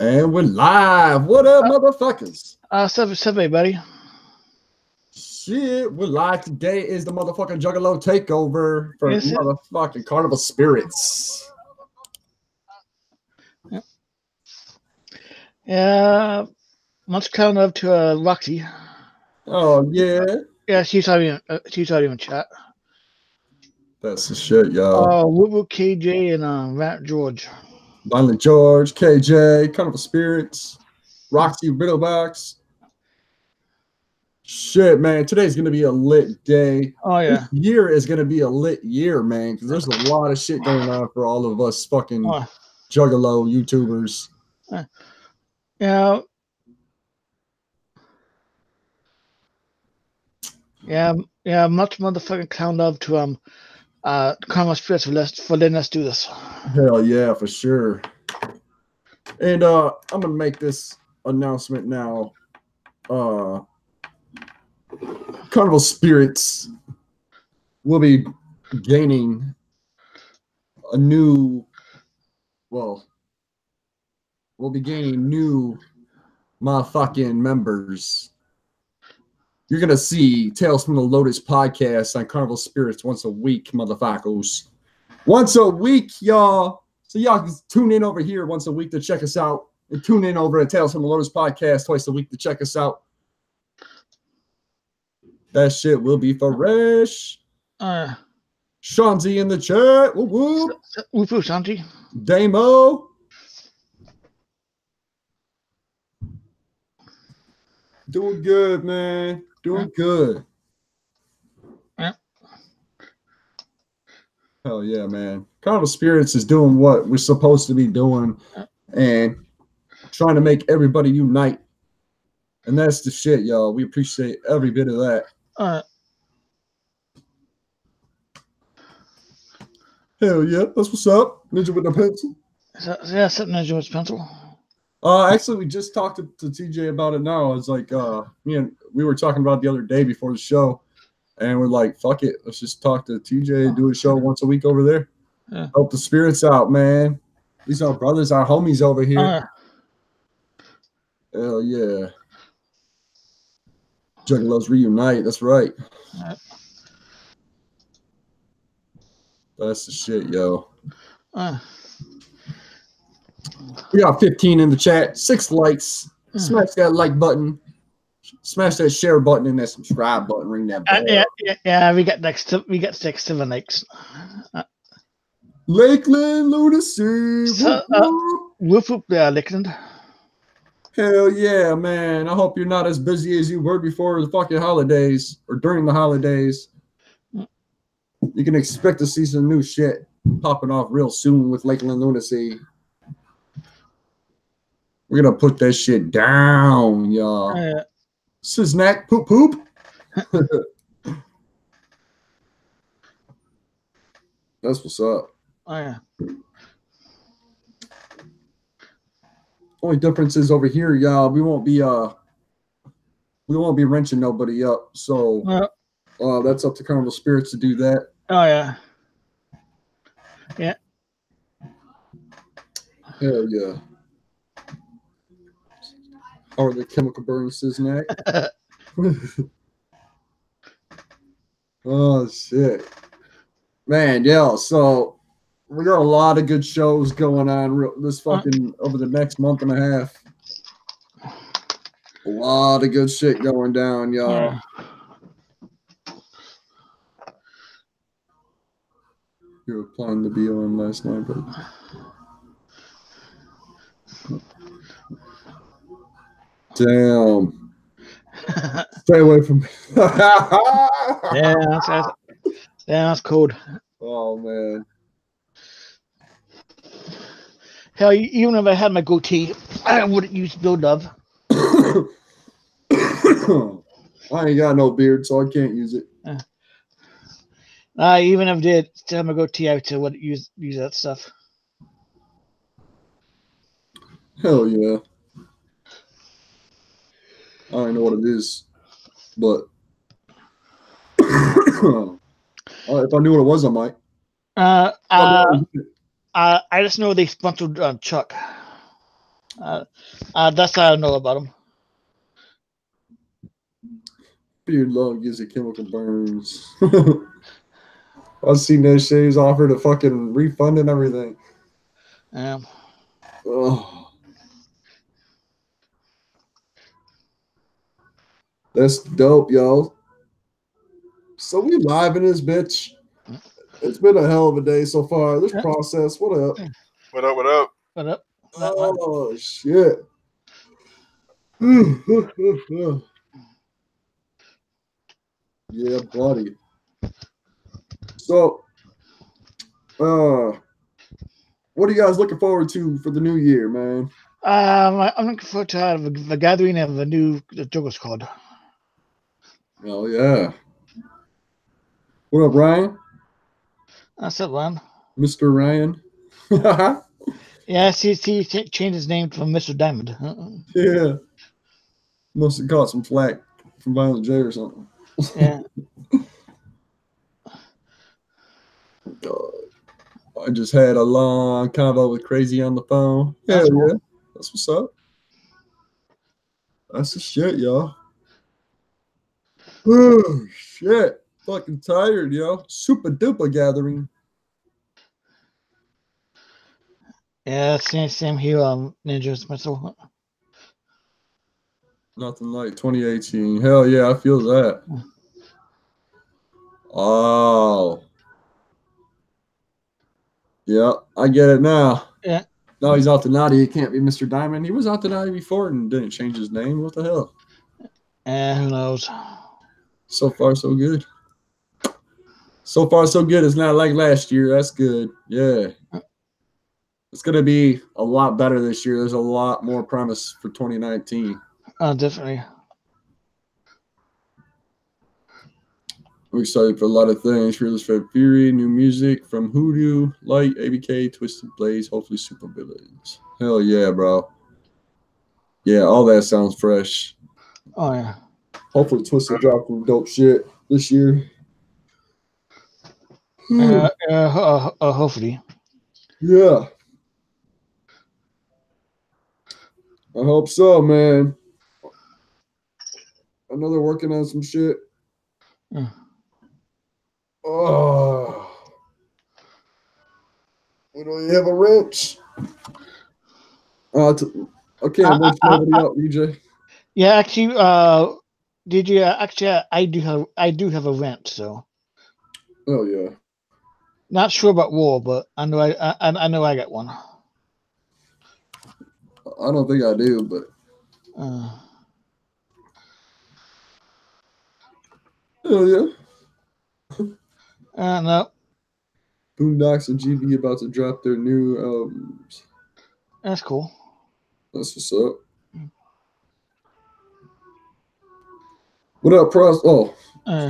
And we're live. What up, motherfuckers? 7 buddy. Shit, we're live. Today is the motherfucking Juggalo Takeover for motherfucking Carnival Spirits. Yeah, much kind of to Roxy. Oh yeah. Yeah, she's not even chat. That's the shit, y'all. Oh, Woo KJ and Rat George. Violent George, KJ, Carnival Spirits, Roxy Riddlebox. Shit, man. Today's gonna be a lit day. Oh yeah. This year is gonna be a lit year, man, because there's a lot of shit going on for all of us fucking Juggalo YouTubers. Yeah. Much motherfucking clown love to CarnivalSpirits for letting us do this. Hell yeah, for sure. And I'm gonna make this announcement now. Carnival Spirits will be gaining a new, we'll be gaining new motherfucking members. You're gonna see Tales from the Lotus podcast on Carnival Spirits once a week, motherfuckers. Once a week, y'all. So y'all can tune in over here once a week to check us out, and tune in over at Tales from the Lotus podcast twice a week to check us out. That shit will be fresh. Shanzi in the chat. Whoop whoop. Whoop whoop, Shanti. Damo. Doing good, man. Doing good. Yeah. Hell yeah, man. Carnival Spirits is doing what we're supposed to be doing and trying to make everybody unite. And that's the shit, y'all. We appreciate every bit of that. Hell yeah, that's what's up. Ninja with a pencil. Yeah, something Ninja with a pencil. Actually, we just talked to TJ about it now. It's like we were talking about it the other day before the show, and we're like, fuck it, let's just talk to TJ, do a show once a week over there. Yeah. Help the spirits out, man. These are our brothers, our homies over here. Hell yeah. Juggalos reunite, that's right. That's the shit, yo. We got 15 in the chat, 6 likes. Smash that like button. Smash that share button and that subscribe button. Ring that bell. Yeah. We got 7 likes. Lakeland Lunacy. Whoop whoop, Lakeland. Hell yeah, man. I hope you're not as busy as you were before the fucking holidays or during the holidays. You can expect to see some new shit popping off real soon with Lakeland Lunacy. We're gonna put that shit down, y'all. Snack poop poop. That's what's up. Oh yeah. Only difference is over here, y'all. We won't be wrenching nobody up. So that's up to Carnival Spirits to do that. Oh yeah. Yeah. Hell yeah. Or the chemical burn Siznak. Oh shit. Man, yeah, so we got a lot of good shows going on this fucking over the next month and a half. A lot of good shit going down, y'all. You were planning to be on last night, but damn. Stay away from me. That's cold. Oh man. Hell, even if I had my goatee, I wouldn't use Bill Dove. I ain't got no beard, so I can't use it. Even if I did still have my goatee, I wouldn't use that stuff. Hell yeah. I don't know what it is, but if I knew what it was, I might. I just know they sponsored Chuck. That's all I know about him. Beard long gives you chemical burns. I've seen that shit. He's offered a fucking refund and everything. Oh. That's dope, yo. So we live in this bitch. It's been a hell of a day so far. This process. What up? What up? What up? What up? Oh shit. Yeah, buddy. So, what are you guys looking forward to for the new year, man? I'm looking forward to the gathering of the new Juggalo squad. Oh yeah. What up, Ryan? That's it, man. Mr. Ryan. Yeah, he changed his name from Mr. Diamond. Yeah. Must have caught some flack from Violent J or something. Yeah. God. I just had a long convo with Crazy on the phone. That's Hell cool. yeah. That's what's up. That's the shit, y'all. Oh, shit. Fucking tired, yo. Super duper gathering. Yeah, same here, Ninjas myself. Nothing like 2018. Hell yeah, I feel that. Oh. Yeah, I get it now. Yeah. No, he's out the naughty. He can't be Mr. Diamond. He was out the naughty before and didn't change his name. What the hell? Who knows? So far, so good. So far, so good. It's not like last year. That's good. Yeah. It's going to be a lot better this year. There's a lot more promise for 2019. Definitely. I'm excited for a lot of things. Fearless Fred Fury, new music from Hoodoo, Light, ABK, Twisted Blaze, hopefully Super Villains. Hell yeah, bro. Yeah, all that sounds fresh. Oh, yeah. Hopefully Twisted drop some dope shit this year. Hopefully. Yeah. I hope so, man. I know they're working on some shit. Oh. We don't even have a wrench. Okay, I'm wrenching nobody out, DJ. Yeah, actually, did you actually? I do have a rent, so. Oh yeah. Not sure about war, but I know I know I got one. I don't think I do, but hell yeah. No. Boondocks and GB about to drop their new albums. That's cool. That's what's up. What up, Prost? Oh. I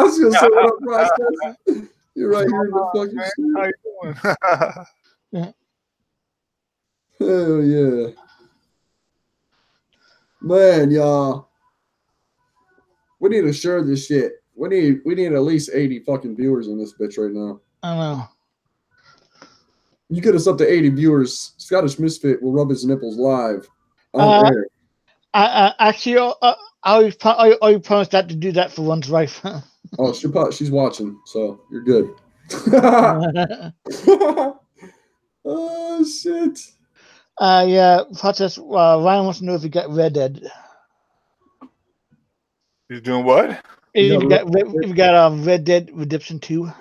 was gonna say what up, Prost? You're right here in the fucking shit. How you doing? Hell yeah. Man, y'all. We need to share this shit. We need at least 80 fucking viewers in this bitch right now. I know. You get us up to 80 viewers. Scottish Misfit will rub his nipples live on air. Actually, I promised that to do that for one's wife. Oh, she's watching, so you're good. Oh shit. Yeah, process. Ryan wants to know if you got Red Dead. He's doing what? If you got Red Dead Redemption 2.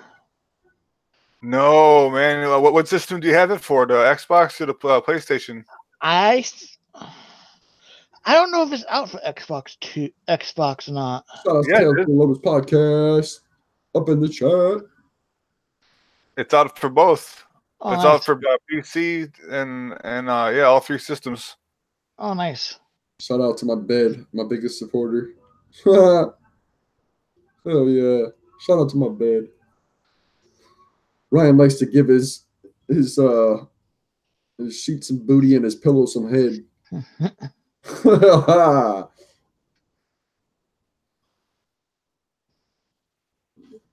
No, man. What system do you have it for? The Xbox or the PlayStation? I don't know if it's out for Xbox or not. Shout out to Tales from Lotus podcast up in the chat. It's out for both. Oh, it's nice. out for PC and yeah, all three systems. Oh, nice. Shout out to my bed, my biggest supporter. Hell yeah. Shout out to my bed. Ryan likes to give his sheets and booty and his pillow some head.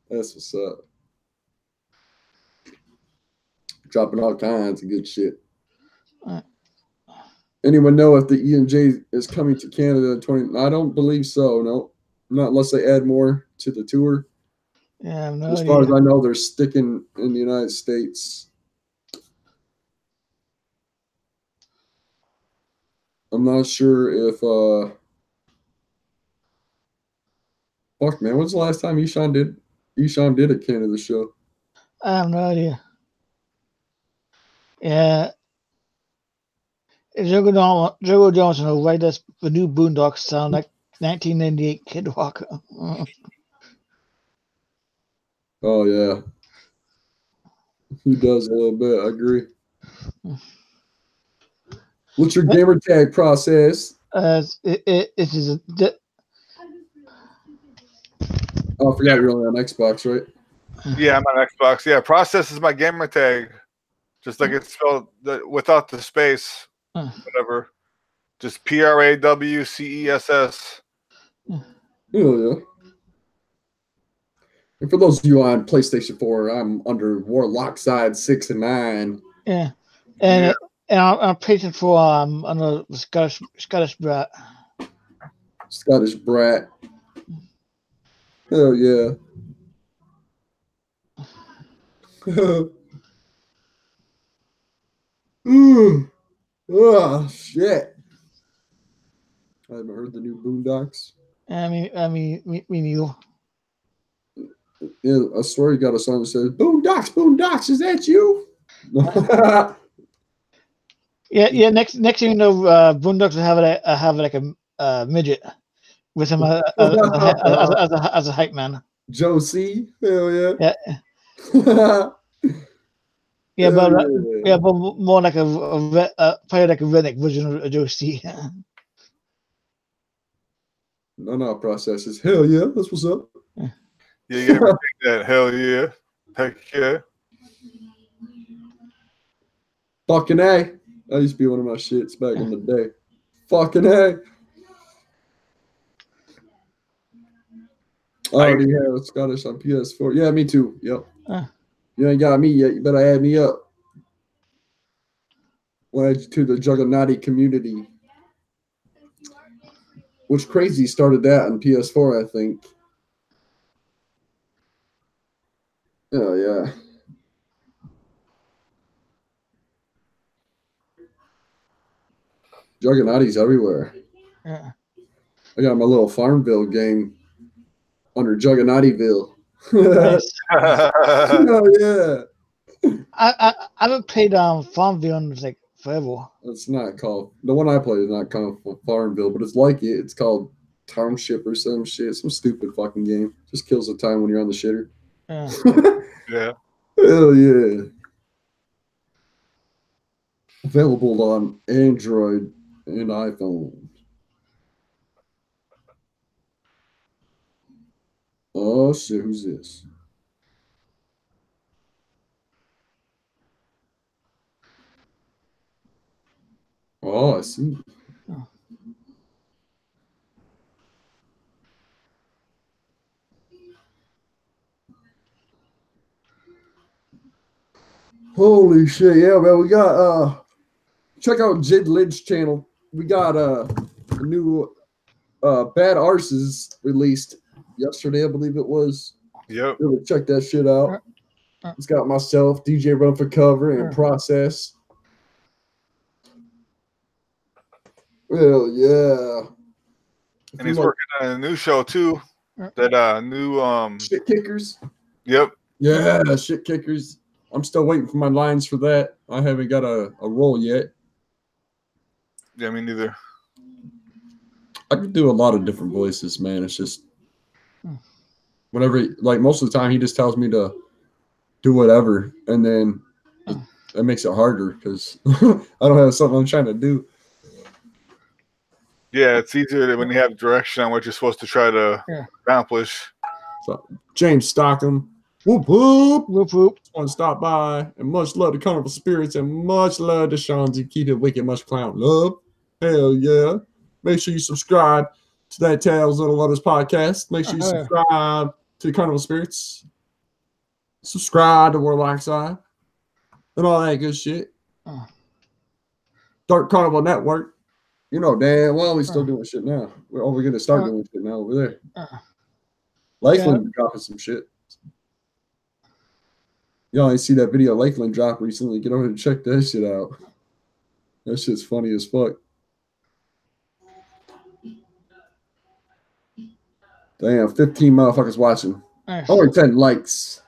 That's what's up. Dropping all kinds of good shit. Anyone know if the E&J is coming to Canada in 20? I don't believe so. No, not unless they add more to the tour. Yeah, I have no As far as idea. I know, they're sticking in the United States. I'm not sure if fuck man, when's the last time Eshawn did a Canada show? I have no idea. Yeah. Jogo Johnson will write us the new Boondocks sound like 1998 Kid Rock. Oh yeah, he does a little bit. I agree. What's your gamer tag process? It is Oh, I forgot you're only on Xbox, right? Yeah, I'm on Xbox. Yeah, process is my gamer tag. Just like it's spelled without the space, whatever. Just PRAWCESS. Oh yeah. And for those of you on PlayStation 4, I'm under Warlock side 6 and 9. yeah, and I'm patient for another Scottish brat. Scottish brat. Hell yeah. Oh shit. I haven't heard the new Boondocks. I mean, me neither. Yeah, I swear you got a song that says Boondocks, is that you? Yeah. Next thing you know, Boondocks will have like a midget with him as a hype man. Joe C. Hell yeah. Yeah. But more like probably like a redneck version of Joe C. No processes. Hell yeah, that's what's up. Yeah, you gotta take that. Hell yeah. Heck yeah. Fucking A. That used to be one of my shits back in the day. Fucking A. I already have Scottish on PS4. Yeah, me too. Yep. You ain't got me yet. You better add me up. We'll add you to the Juggalo community. Which Crazy started that on PS4, I think. Oh, yeah. Jugganauti's everywhere. Yeah. I got my little Farmville game under Jugganautiville. Nice. Oh, yeah. I haven't played Farmville in like forever. It's not called, the one I played is not called Farmville, but it's like it. It's called Township or some shit. Some stupid fucking game. Just kills the time when you're on the shitter. Yeah. Yeah. Hell yeah. Available on Android and iPhone. Oh shit, who's this? Oh, I see. Oh. Holy shit, yeah, man. We got check out Jid Lid's channel. We got a new Bad Arses released yesterday, I believe it was. Yep. Really check that shit out. It's got myself, DJ Run for Cover, and Process. Hell yeah. And he's working on a new show too. That new Shit Kickers. Yep. Yeah, Shit Kickers. I'm still waiting for my lines for that. I haven't got a role yet. Yeah, me neither. I can do a lot of different voices, man. It's just whenever, like most of the time, he just tells me to do whatever, and then that makes it harder because I don't have something I'm trying to do. Yeah, it's easier when you have direction on what you're supposed to try to accomplish. So, James Stockham, whoop whoop, whoop whoop. Just want to stop by, and much love to Carnival Spirits, and much love to Sean's. Keep it wicked, much clown love. Hell yeah! Make sure you subscribe to that Tales of the Lotus podcast. Make sure you subscribe to the Carnival Spirits. Subscribe to Warlock Side and all that good shit. Dark Carnival Network. You know, damn well we still doing shit now. We're going to start doing shit now over there. Lakeland dropping some shit. Y'all ain't see that video Lakeland dropped recently. Get over and check that shit out. That shit's funny as fuck. Damn, 15 motherfuckers watching. Only 10 likes.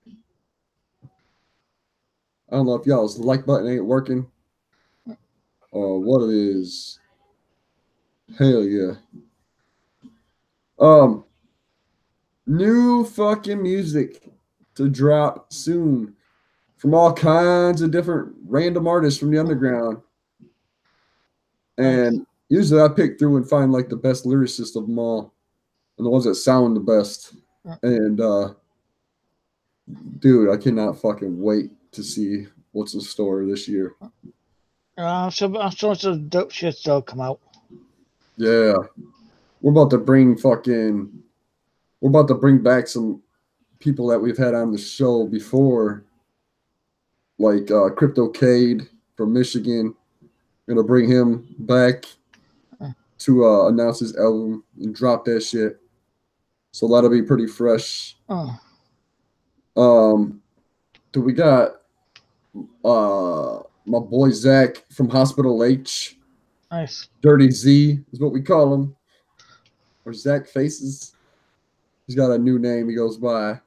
I don't know if y'all's like button ain't working or what it is. Hell yeah. New fucking music to drop soon from all kinds of different random artists from the underground. And usually I pick through and find like the best lyricists of them all and the ones that sound the best. And dude, I cannot fucking wait to see what's in store this year. I'm sure some dope shit still come out. Yeah. We're about to bring back some people that we've had on the show before, like Crypto Cade from Michigan. Gonna bring him back to announce his album and drop that shit. So that'll be pretty fresh. We got my boy Zach from Hospital H. Nice. Dirty Z is what we call him. Or Zach Faces. He's got a new name he goes by.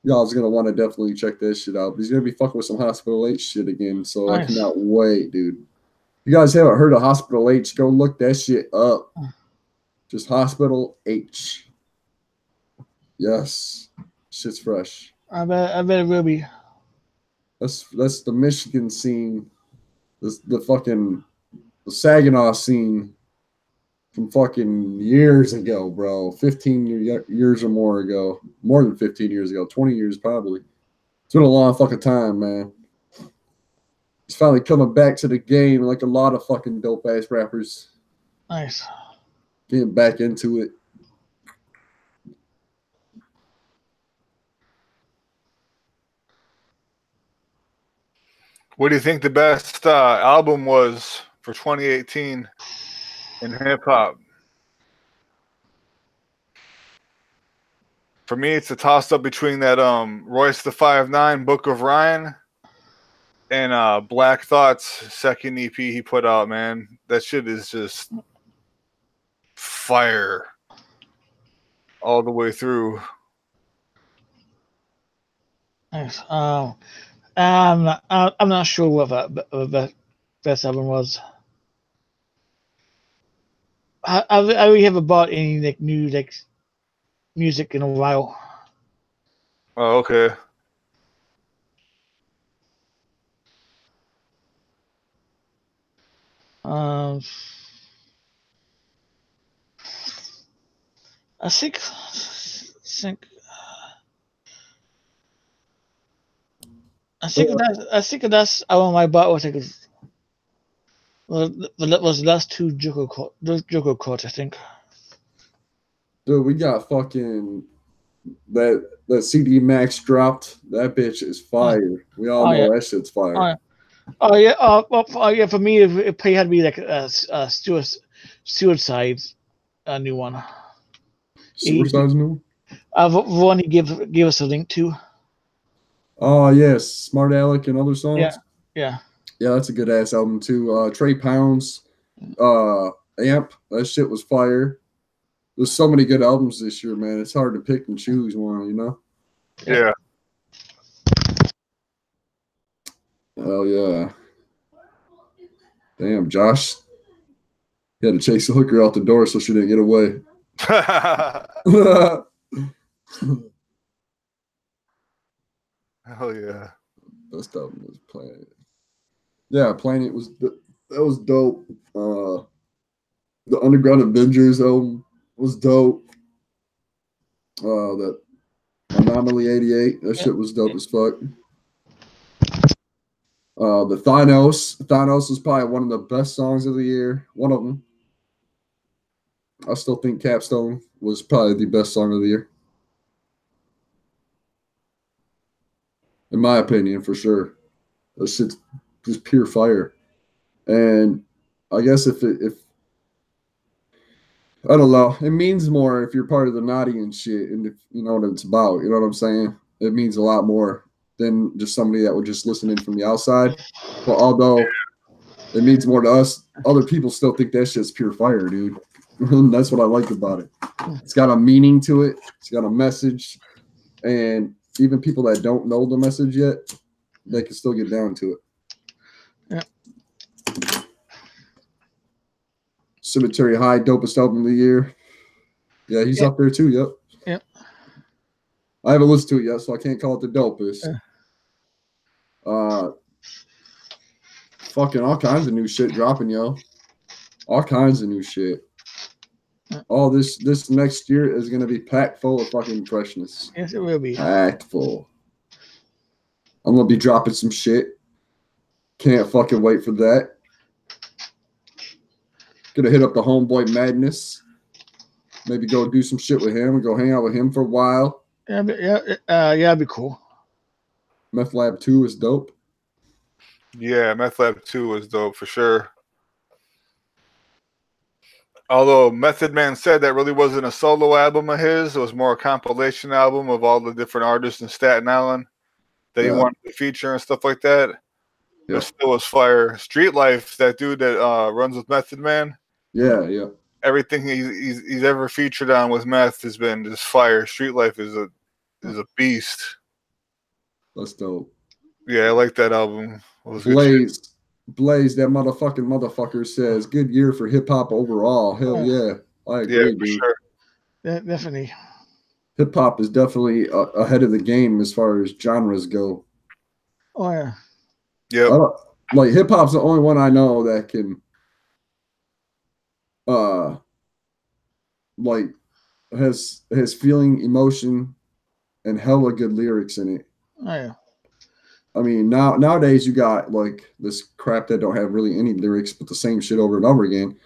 Y'all's gonna want to definitely check that shit out. He's gonna be fucking with some Hospital H shit again. So nice. I cannot wait, dude. If you guys haven't heard of Hospital H, go look that shit up. Just Hospital H. Yes. Shit's fresh. I bet it will be. That's the Michigan scene. The Saginaw scene from fucking years ago, bro. 15 years or more ago. More than 15 years ago. 20 years probably. It's been a long fucking time, man. He's finally coming back to the game like a lot of fucking dope-ass rappers. Nice. Getting back into it. What do you think the best album was for 2018 in hip-hop? For me, it's a toss-up between that Royce the 5'9" Book of Ryan and Black Thought's second EP he put out, man. That shit is just fire all the way through. Nice. I'm not sure what that best album was. I really haven't bought any like new like music in a while. Oh, okay. I think that's album I bought was like was the last two Juggalo Court, I think. Dude, we got fucking that CD Max dropped. That bitch is fire. We all know that shit's fire. Oh yeah. For me, it probably had to be like a Suicide's new one. Suicide's new. One he gave us a link to. Oh yes, Smart Alec and other songs. Yeah, that's a good ass album too. Trey Pounds, Amp. That shit was fire. There's so many good albums this year, man. It's hard to pick and choose one, you know. Yeah. Oh yeah. Damn, Josh. He had to chase the hooker out the door so she didn't get away. Hell yeah. Best album was Planet. Yeah, Planet was that was dope. The Underground Avengers album was dope. That Anomaly 88, that shit was dope as fuck. The Thanos is probably one of the best songs of the year. One of them. I still think Capstone was probably the best song of the year. In my opinion, for sure. That shit's just pure fire. And I guess if I don't know, it means more if you're part of the naughty and shit, and if you know what it's about. You know what I'm saying? It means a lot more than just somebody that would just listen in from the outside. But although it means more to us, other people still think that shit's pure fire, dude. That's what I like about it. It's got a meaning to it. It's got a message, and even people that don't know the message yet, they can still get down to it. Yeah. Cemetery High, dopest album of the year. Yeah, he's up there too. Yep. Yep. I haven't listened to it yet, so I can't call it the dopest. Fucking all kinds of new shit dropping, yo. All kinds of new shit. All this next year is gonna be packed full of fucking freshness. Yes, it will be. Packed full. I'm gonna be dropping some shit. Can't fucking wait for that. Gonna hit up the homeboy Madness. Maybe go do some shit with him and go hang out with him for a while. Yeah, that'd be cool. Meth Lab 2 is dope. Yeah, Meth Lab 2 was dope for sure. Although Method Man said that really wasn't a solo album of his, it was more a compilation album of all the different artists in Staten Island that he wanted to feature and stuff like that. Yeah. It still was fire. Street Life, that dude that runs with Method Man. Yeah. Everything he's ever featured on with Meth has been just fire. Street Life is a beast. That's dope. Yeah, I like that album. Blaze, that motherfucker says good year for hip hop overall. Hell yeah, I agree, dude. Sure. Definitely. Hip hop is definitely ahead of the game as far as genres go. Oh yeah. Yeah. Like hip hop's the only one I know that can, like has feeling, emotion, and hella good lyrics in it. Oh yeah. I mean, nowadays you got like this crap that don't have really any lyrics, but the same shit over and over again.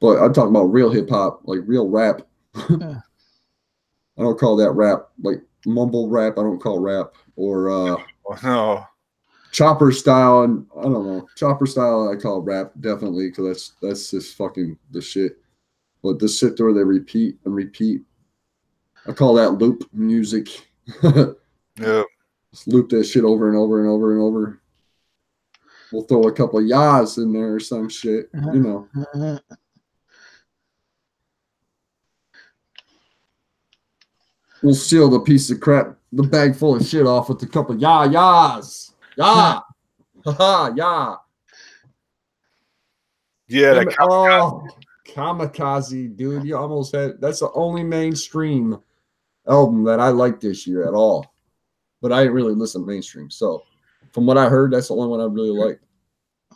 But I'm talking about real hip hop, like real rap. Yeah. I don't call that rap, like mumble rap. I don't call rap or no chopper style, and I don't know, chopper style. I call rap definitely because that's just fucking the shit. But the shit where they repeat and repeat, I call that loop music. Yeah. Just loop that shit over and over and over and over. We'll throw a couple of yas in there or some shit, you know. We'll seal the piece of crap, the bag full of shit off with a couple of yas. Yeah. Haha, yeah. Yeah, Kamikaze, dude. You almost had that's the only mainstream album that I liked this year at all. But I didn't really listen to mainstream. So from what I heard, that's the only one I really liked.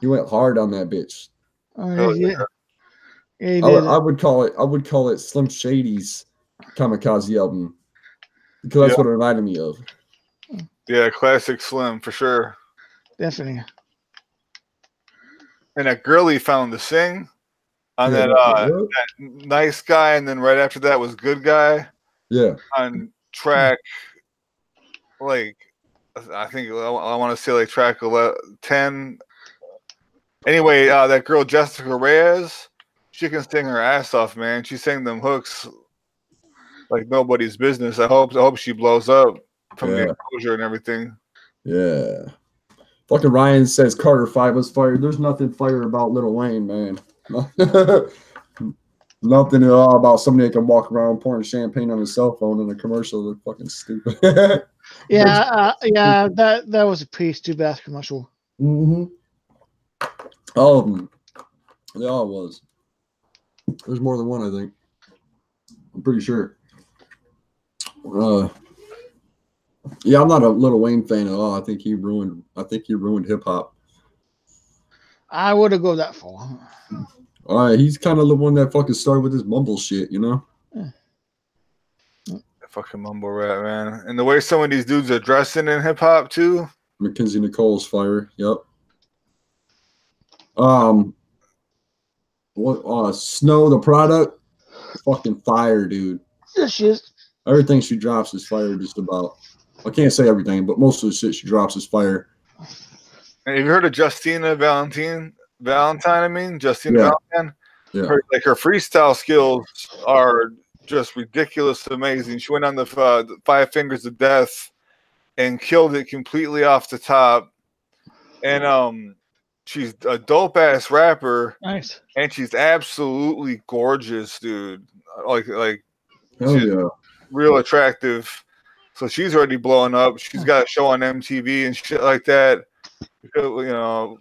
He went hard on that bitch. Oh yeah. I would call it Slim Shady's Kamikaze album. Because that's what it reminded me of. Yeah, classic Slim for sure. Definitely. And that girl he found to sing on that Nice Guy, and then right after that was Good Guy. Yeah. On track, like, I think I want to say like track 10. Anyway, that girl Jessica Reyes, she can sing her ass off, man. She sang them hooks like nobody's business. I hope she blows up from the exposure and everything. Yeah. Fucking Ryan says Carter 5 was fired. There's nothing fire about Lil Wayne, man. Nothing at all about somebody that can walk around pouring champagne on his cell phone in a commercial. They're fucking stupid. That was a pretty stupid ass commercial. Mm-hmm. All of them. They all was. There's more than one, I think. I'm pretty sure. Yeah, I'm not a Lil Wayne fan at all. I think he ruined hip hop. I wouldn't go that far. All right, he's kind of the one that fucking started with this mumble shit, you know? Yeah. Fucking mumble rap, man. And the way some of these dudes are dressing in hip hop too. Mackenzie Nicole's fire. Yep. Snow the product, fucking fire, dude. Yeah, she is. Everything she drops is fire, just about. I can't say everything, but most of the shit she drops is fire. Have you heard of Justina Valentine? Valentine. I mean, Justine Yeah. Valentine. Yeah. Her freestyle skills are just ridiculous, amazing. She went on the 5 Fingers of Death and killed it completely off the top. And she's a dope ass rapper. Nice. And she's absolutely gorgeous, dude. Like Hell she's yeah. real attractive. So she's already blowing up. She's got a show on MTV and shit like that. You know,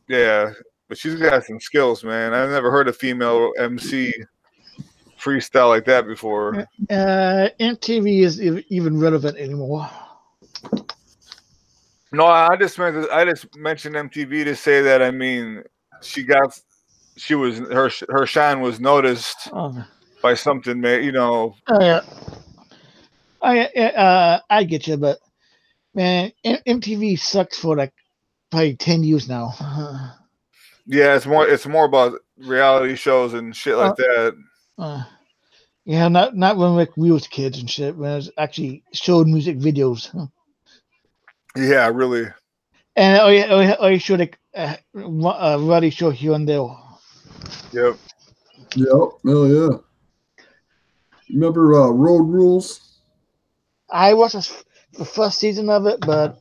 yeah. But she's got some skills, man. I've never heard a female MC freestyle like that before. MTV is even relevant anymore. No, I just mentioned MTV to say that. I mean, her shine was noticed by something, you know. Yeah. I get you, but man, MTV sucks for like probably 10 years now. Yeah, it's more about reality shows and shit like that. Yeah, not when like we was kids and shit. When it was actually showed music videos. Yeah, really. And you show like reality show here and there. Yep. Yep. Hell yeah. Remember Road Rules? I watched the first season of it, but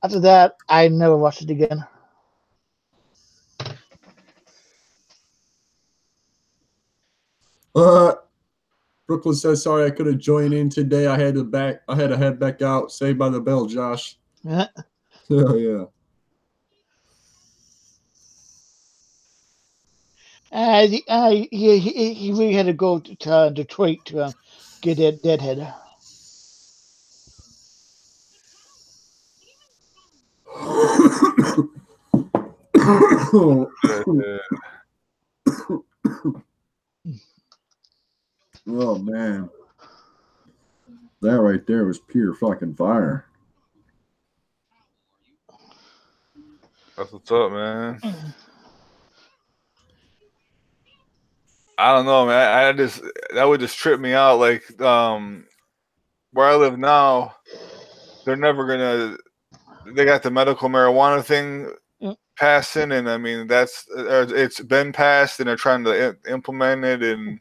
after that, I never watched it again. Brooklyn says, "Sorry, I could have joined in today. I had to head back out. Saved by the bell, Josh." Yeah. Oh yeah. He really had to go to Detroit to get that deadhead. Oh man, that right there was pure fucking fire. That's what's up, man. I don't know, man. That would just trip me out. Like, where I live now, they're never gonna. They got the medical marijuana thing passing, and I mean it's been passed, and they're trying to implement it, and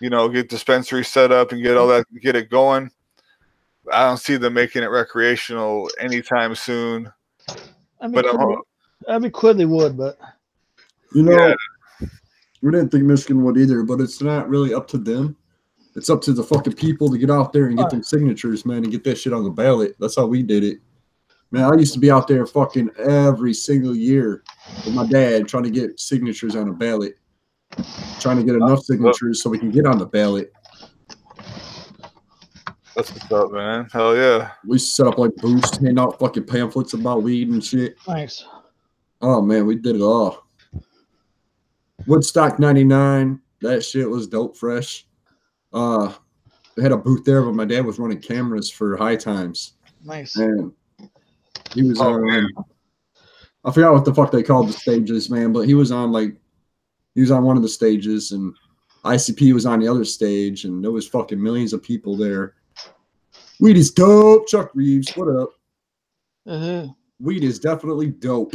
get dispensaries set up and get all that, get it going. I don't see them making it recreational anytime soon. I mean, could they would, but yeah. We didn't think Michigan would either, but it's not really up to them. It's up to the fucking people to get out there and get them signatures, man, and get that shit on the ballot. That's how we did it. Man, I used to be out there fucking every single year with my dad trying to get signatures on a ballot, trying to get enough signatures so we can get on the ballot. That's what's up, man. Hell yeah. We set up like booths, hand out fucking pamphlets about weed and shit. Nice. Oh, man, we did it all. Woodstock 99, that shit was dope fresh. They had a booth there, but my dad was running cameras for High Times. Nice. And he was on, I forgot what the fuck they called the stages, man, but he was on one of the stages, and ICP was on the other stage, and there was fucking millions of people there. Weed is dope. Chuck Reeves, what up? Weed is definitely dope.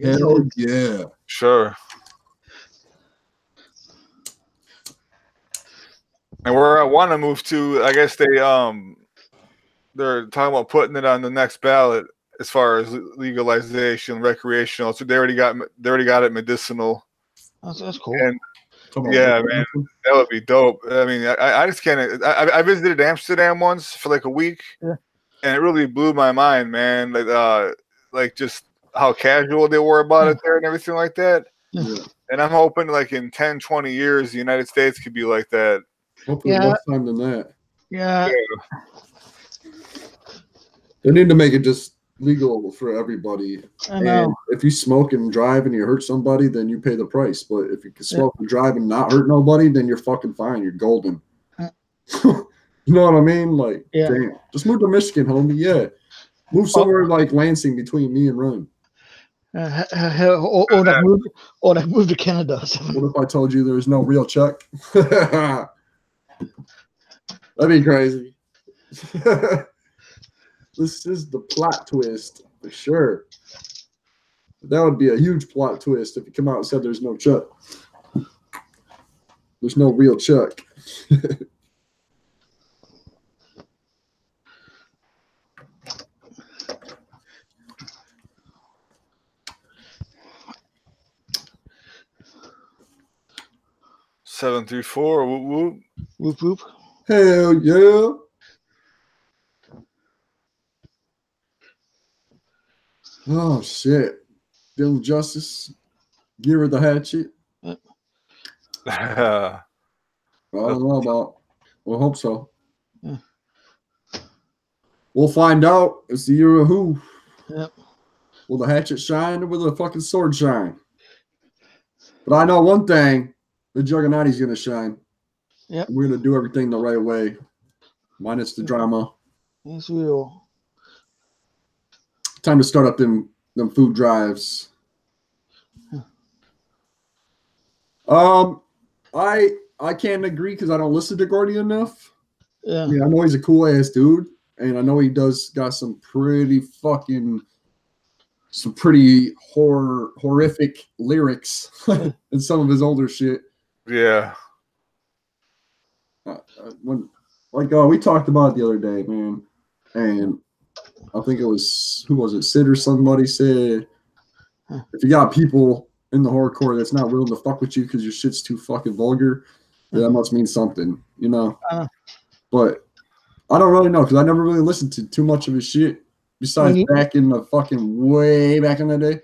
Hell yeah. Sure. And where I want to move to, I guess they're talking about putting it on the next ballot as far as legalization, recreational. So they already got it medicinal. That's cool. And yeah, man, that would be dope. I mean, I just can't. I visited Amsterdam once for like a week, and it really blew my mind, man. Like just how casual they were about it there and everything like that. Yeah. And I'm hoping like in 10, 20 years, the United States could be like that. Hopefully less time than that. Yeah. They need to make it just legal for everybody. I know. And if you smoke and drive and you hurt somebody, then you pay the price. But if you can smoke and drive and not hurt nobody, then you're fucking fine. You're golden. You know what I mean? Like, damn. Just move to Michigan, homie. Yeah. Move somewhere like Lansing between me and Run. Or move to Canada. What if I told you there was no real check? That'd be crazy. This is the plot twist for sure. That would be a huge plot twist if you come out and said there's no Chuck. There's no real Chuck. Seven, 3, 4. Whoop whoop. Whoop whoop. Hell yeah. Oh shit. Bill Justice. Give her the hatchet. I don't know about. We'll hope so. Yeah. We'll find out. It's the year of who. Yep. Will the hatchet shine or will the fucking sword shine? But I know one thing. The Juggernauty's going to shine. Yep. We're going to do everything the right way. Minus the drama. Yes, we will. Time to start up them food drives. I can't agree because I don't listen to Gordy enough. Yeah. I mean, I know he's a cool ass dude, and I know he got some pretty horrific lyrics in some of his older shit. Yeah. We talked about it the other day, man, and I think it was Sid or somebody said, if you got people in the horrorcore that's not willing to fuck with you because your shit's too fucking vulgar, that must mean something, you know. But I don't really know because I never really listened to too much of his shit. Besides back in the fucking way back in the day, I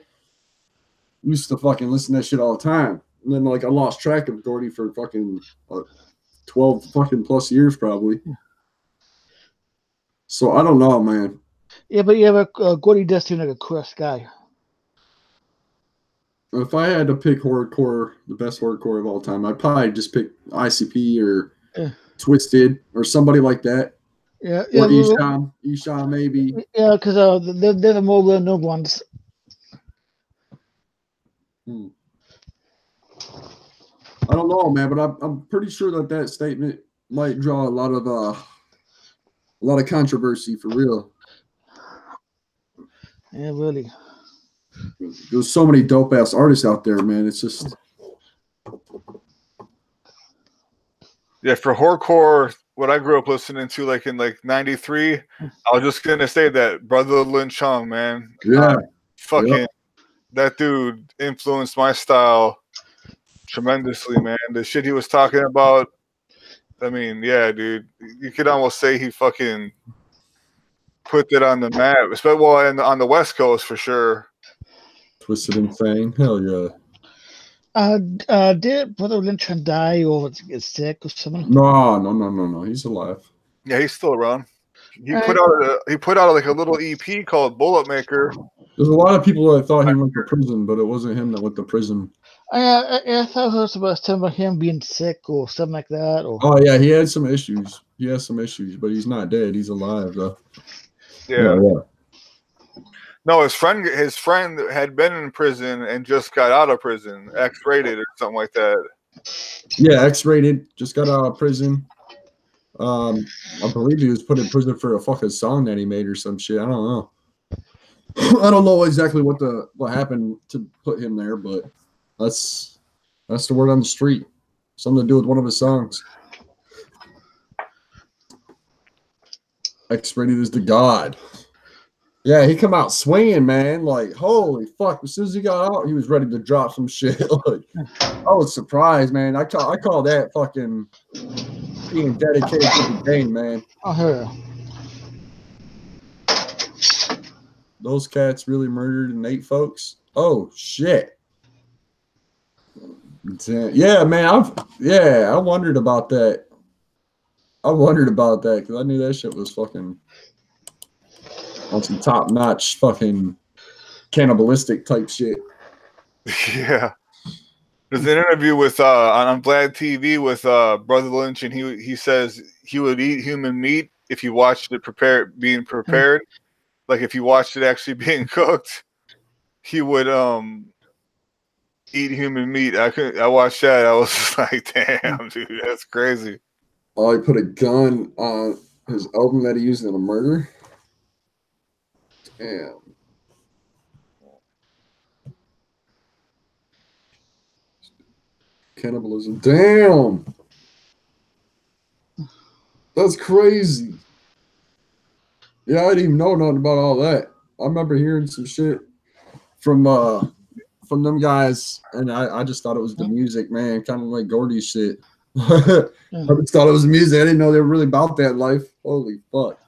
used to fucking listen to that shit all the time. And then I lost track of Gordy for fucking 12 fucking plus years probably. So I don't know, man. Yeah, but Gordy does seem like a crust guy. If I had to pick horrorcore, the best horrorcore of all time, I'd probably just pick ICP or Twisted or somebody like that. Yeah, or Isham maybe. Yeah, because they're the more well-known ones. I don't know, man, but I'm pretty sure that statement might draw a lot of controversy for real. Yeah, really. There's so many dope ass artists out there, man. It's just for horrorcore, what I grew up listening to, in '93, I was just gonna say that Brother Lin Chung, man. Yeah, that dude influenced my style tremendously, man. The shit he was talking about, I mean, yeah, dude, you could almost say he fucking put it on the map, especially on the West Coast for sure. Twisted Insane, hell yeah. Did Brother Lynch die or get sick or something? No. He's alive. Yeah, he's still around. He put out a little EP called Bullet Maker. There's a lot of people that thought he went to prison, but it wasn't him that went to prison. I thought it was about him being sick or something like that. Oh yeah, he had some issues. But he's not dead. He's alive though. Yeah. No, his friend had been in prison and just got out of prison, X-rated or something like that. Yeah, X-rated, just got out of prison. I believe he was put in prison for a fucking song that he made or some shit. I don't know. I don't know exactly what happened to put him there, but that's the word on the street. Something to do with one of his songs. X-rated is the god. Yeah, he come out swinging, man. Holy fuck! As soon as he got out, he was ready to drop some shit. I was surprised, man. I call that fucking being dedicated to the game, man. Oh, Those cats really murdered and ate folks. Oh shit! Yeah, man. I wondered about that. Because I knew that shit was fucking on some top-notch fucking cannibalistic type shit. Yeah. There's an interview with on Vlad TV with Brother Lynch, and he says he would eat human meat if you watched it being prepared. Like if you watched it actually being cooked, he would eat human meat. I watched that. I was just like, damn, dude, that's crazy. Oh, he put a gun on his album that he used in a murder. Damn. Cannibalism. Damn. That's crazy. Yeah, I didn't even know nothing about all that. I remember hearing some shit from them guys, and I just thought it was the music, man, kind of like Gordy shit. I just thought it was the music. I didn't know they were really about that life. Holy fuck.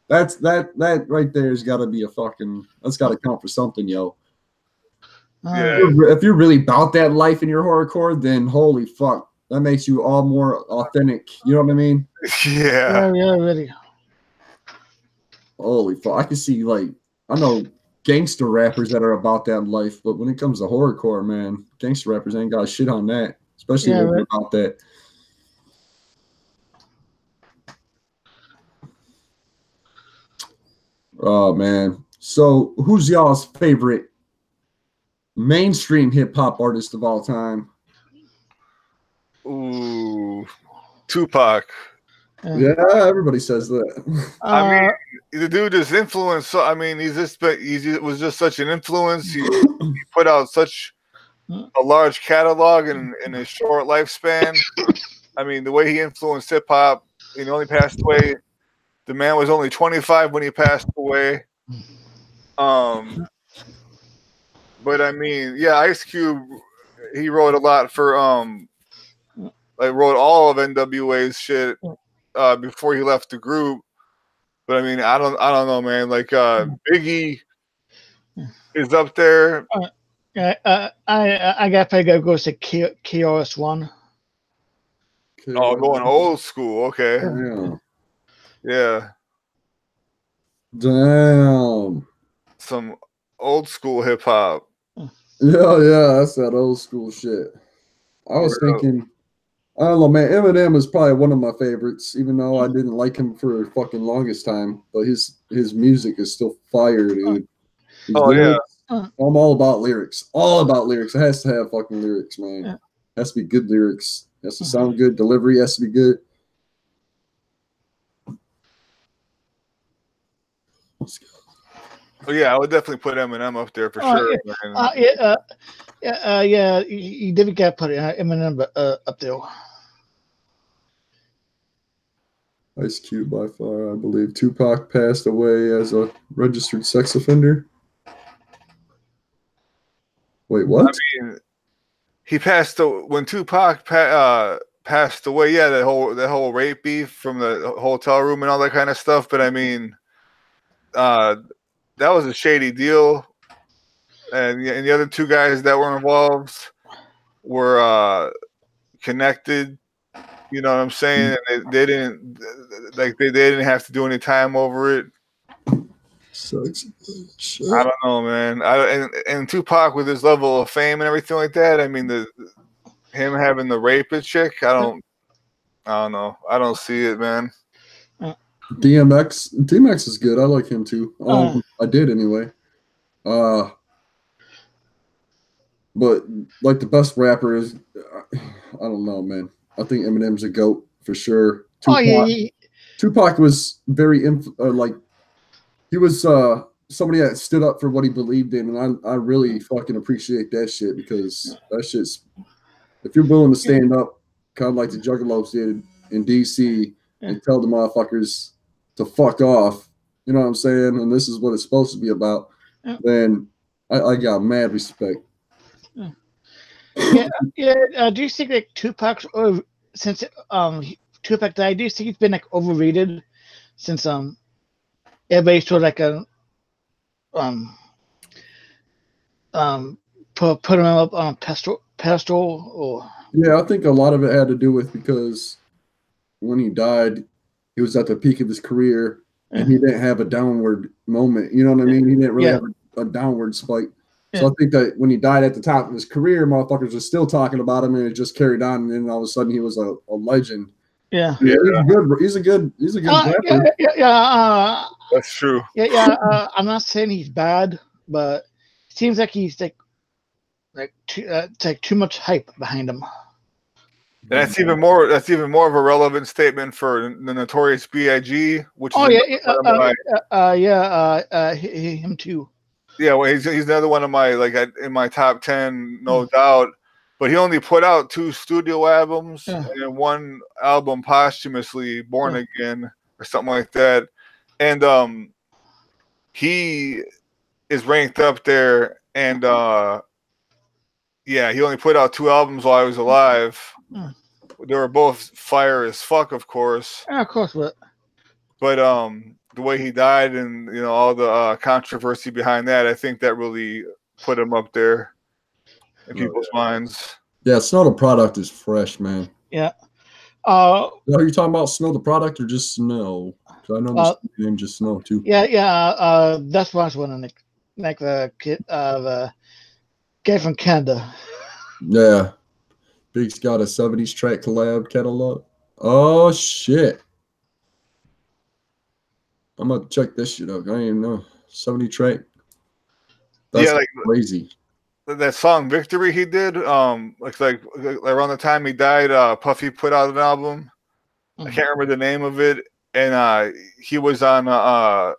That right there has got to be that's got to count for something, yo. Yeah. If you're really about that life in your horrorcore, then holy fuck, that makes you all more authentic. You know what I mean? Yeah. Yeah, really. Holy fuck, I can see I know gangster rappers that are about that life, but when it comes to horrorcore, man, gangster rappers ain't got shit on that, especially when they're about that. Oh man, so who's y'all's favorite mainstream hip hop artist of all time? Ooh, Tupac. Yeah, everybody says that. I mean, the dude is influenced. I mean, he was just such an influence. He put out such a large catalog in his short lifespan. I mean, the way he influenced hip hop. He only passed away. The man was only 25 when he passed away. But I mean, yeah, Ice Cube, he wrote a lot for wrote all of NWA's shit before he left the group. But I mean, I don't know, man. Like Biggie is up there. I got to go to KRS-One. Oh, going old school. Okay. Yeah. Damn. Some old school hip hop. Yeah, that's that old school shit. I was thinking, I don't know, man. Eminem is probably one of my favorites, even though I didn't like him for fucking longest time. But his music is still fire, dude. Yeah. I'm all about lyrics. All about lyrics. It has to have fucking lyrics, man. It has to be good lyrics. It has to sound good. Delivery has to be good. Oh yeah, I would definitely put Eminem up there for sure. Yeah, you did get put Eminem up there. Ice Cube by far, I believe. Tupac passed away as a registered sex offender. Wait, what? I mean, he passed when Tupac passed away. Yeah, that whole rape beef from the hotel room and all that kind of stuff. But I mean, that was a shady deal, and the other two guys that were involved were connected. You know what I'm saying? And they didn't they didn't have to do any time over it. I don't know, man. And Tupac with his level of fame and everything like that. I mean, him having the rapist chick. I don't know. I don't see it, man. DMX is good. I like him too. I did anyway. But like the best rapper is, I don't know, man. I think Eminem's a GOAT for sure. Tupac was very he was somebody that stood up for what he believed in, and I really fucking appreciate that shit, because that shit's, if you're willing to stand up, kind of like the Juggalos did in DC, and tell the motherfuckers to fuck off, you know what I'm saying? And this is what it's supposed to be about. Then I got mad respect. Do you think like Tupac's since Tupac died? Do you think he's been like overrated since everybody sort of like put him up on a pedestal? Or yeah, I think a lot of it had to do with because when he died, he was at the peak of his career, and he didn't have a downward moment. You know what I mean? He didn't really have a downward spike. So I think that when he died at the top of his career, motherfuckers were still talking about him, and it just carried on. And then all of a sudden, he was a legend. Yeah, he's a good rapper. That's true. I'm not saying he's bad, but it seems like he's too much hype behind him. And that's even more of a relevant statement for the Notorious B.I.G., which him too. Yeah, well, he's another one of my in my top 10, no doubt. but he only put out 2 studio albums Yeah. and 1 album posthumously, Born Again or something like that. And he is ranked up there, and yeah, he only put out 2 albums while I was alive. They were both fire as fuck, of course. Yeah, of course, but the way he died and all the controversy behind that, I think that really put him up there in people's minds. Yeah, Snow the Product is fresh, man. Yeah. Are you talking about Snow the Product or just Snow? Because I know there's name just Snow too. Yeah. That's what I was wondering. Like the guy from Canada. Yeah. Big's got a 70s track collab catalog. Oh shit. I'm gonna check this shit out. I didn't even know. 70 track. That's crazy. That song Victory he did, like around the time he died, Puffy put out an album. I can't remember the name of it. And he was on that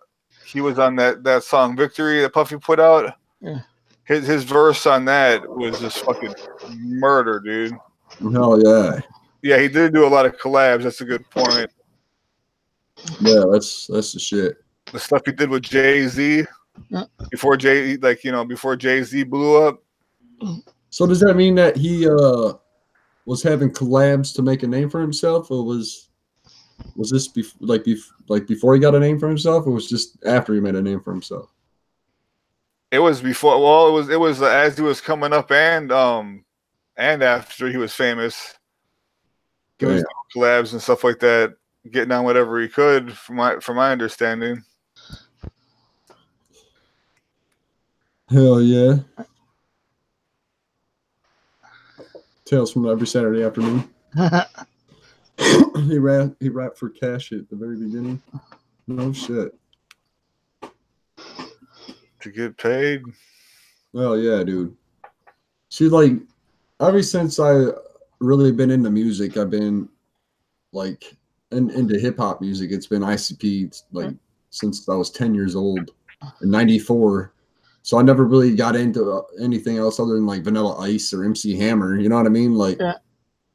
song Victory that Puffy put out. Yeah. His verse on that was just fucking murder, dude. Oh yeah. Yeah, he did do a lot of collabs. That's a good point. Yeah, that's the shit. The stuff he did with Jay-Z before Jay-Z blew up. So does that mean that he was having collabs to make a name for himself, or was this before he got a name for himself, or was just after he made a name for himself? It was before. Well, it was as he was coming up and after he was famous. He was doing collabs and stuff like that, getting on whatever he could, from my understanding. Hell yeah. Tales from every Saturday afternoon. He rapped for Cash at the very beginning. No shit. To get paid. Oh yeah, dude. See, like, ever since I really been into music, I've been like into hip hop music. It's been ICP since I was 10 years old in '94. So I never really got into anything else other than like Vanilla Ice or MC Hammer. You know what I mean?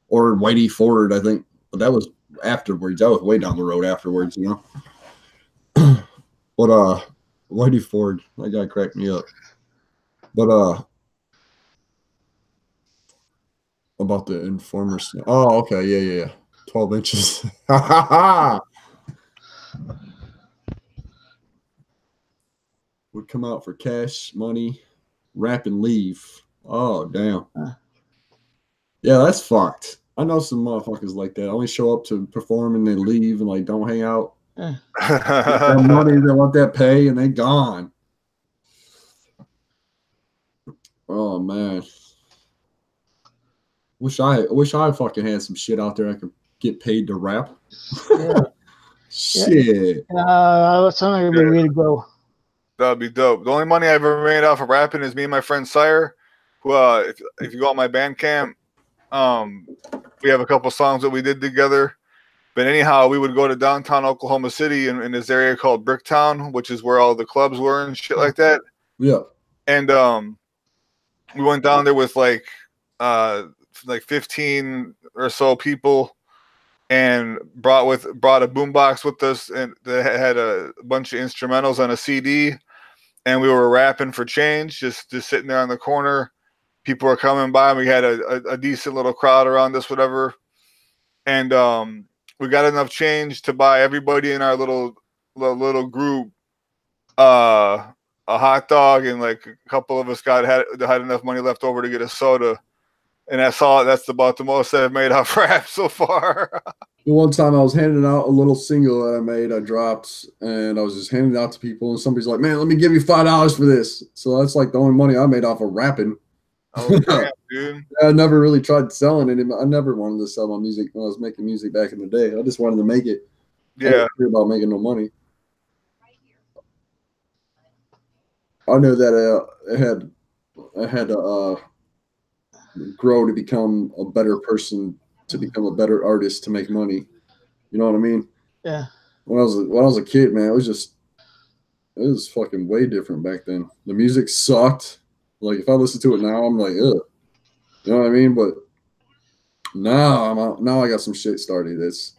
Or Whitey Ford, I think. But that was afterwards. That was way down the road afterwards, you know. But Whitey Ford, that guy cracked me up. But about the Informers. Oh, okay, yeah. 12 inches. Would come out for cash, money, rap, and leave. Oh, damn. Yeah, that's fucked. I know some motherfuckers like that. Only show up to perform and they leave and like don't hang out. Get money, they want that pay, and they gone. Oh man. Wish I fucking had some shit out there I could get paid to rap. Yeah. Shit. That's something that would be really go. That'd be dope. The only money I've ever made off of rapping is me and my friend Sire, who if you go on my Bandcamp, we have a couple songs that we did together. But anyhow, we would go to downtown Oklahoma City in this area called Bricktown, which is where all the clubs were and shit like that. Yeah. And we went down there with like 15 or so people, and brought a boombox with us, and that had a bunch of instrumentals on a CD, and we were rapping for change, just sitting there on the corner. People were coming by, and we had a decent little crowd around us, whatever. And we got enough change to buy everybody in our little group a hot dog, and like a couple of us had enough money left over to get a soda. And that's about the most I've made off rap so far. One time I was handing out a little single that I made, I dropped, and I was just handing it out to people, and somebody's like, man, let me give you $5 for this. So that's like the only money I made off of rapping. Oh, damn, dude. I never really tried selling it. I never wanted to sell my music when I was making music back in the day. I just wanted to make it. Yeah. I didn't care about making no money. I know that I had to grow to become a better person, to become a better artist, to make money. You know what I mean? Yeah. When I was a kid, man, it was fucking way different back then. The music sucked. Like if I listen to it now, I'm like, ugh. You know what I mean? But now I'm out, now I got some shit started. It's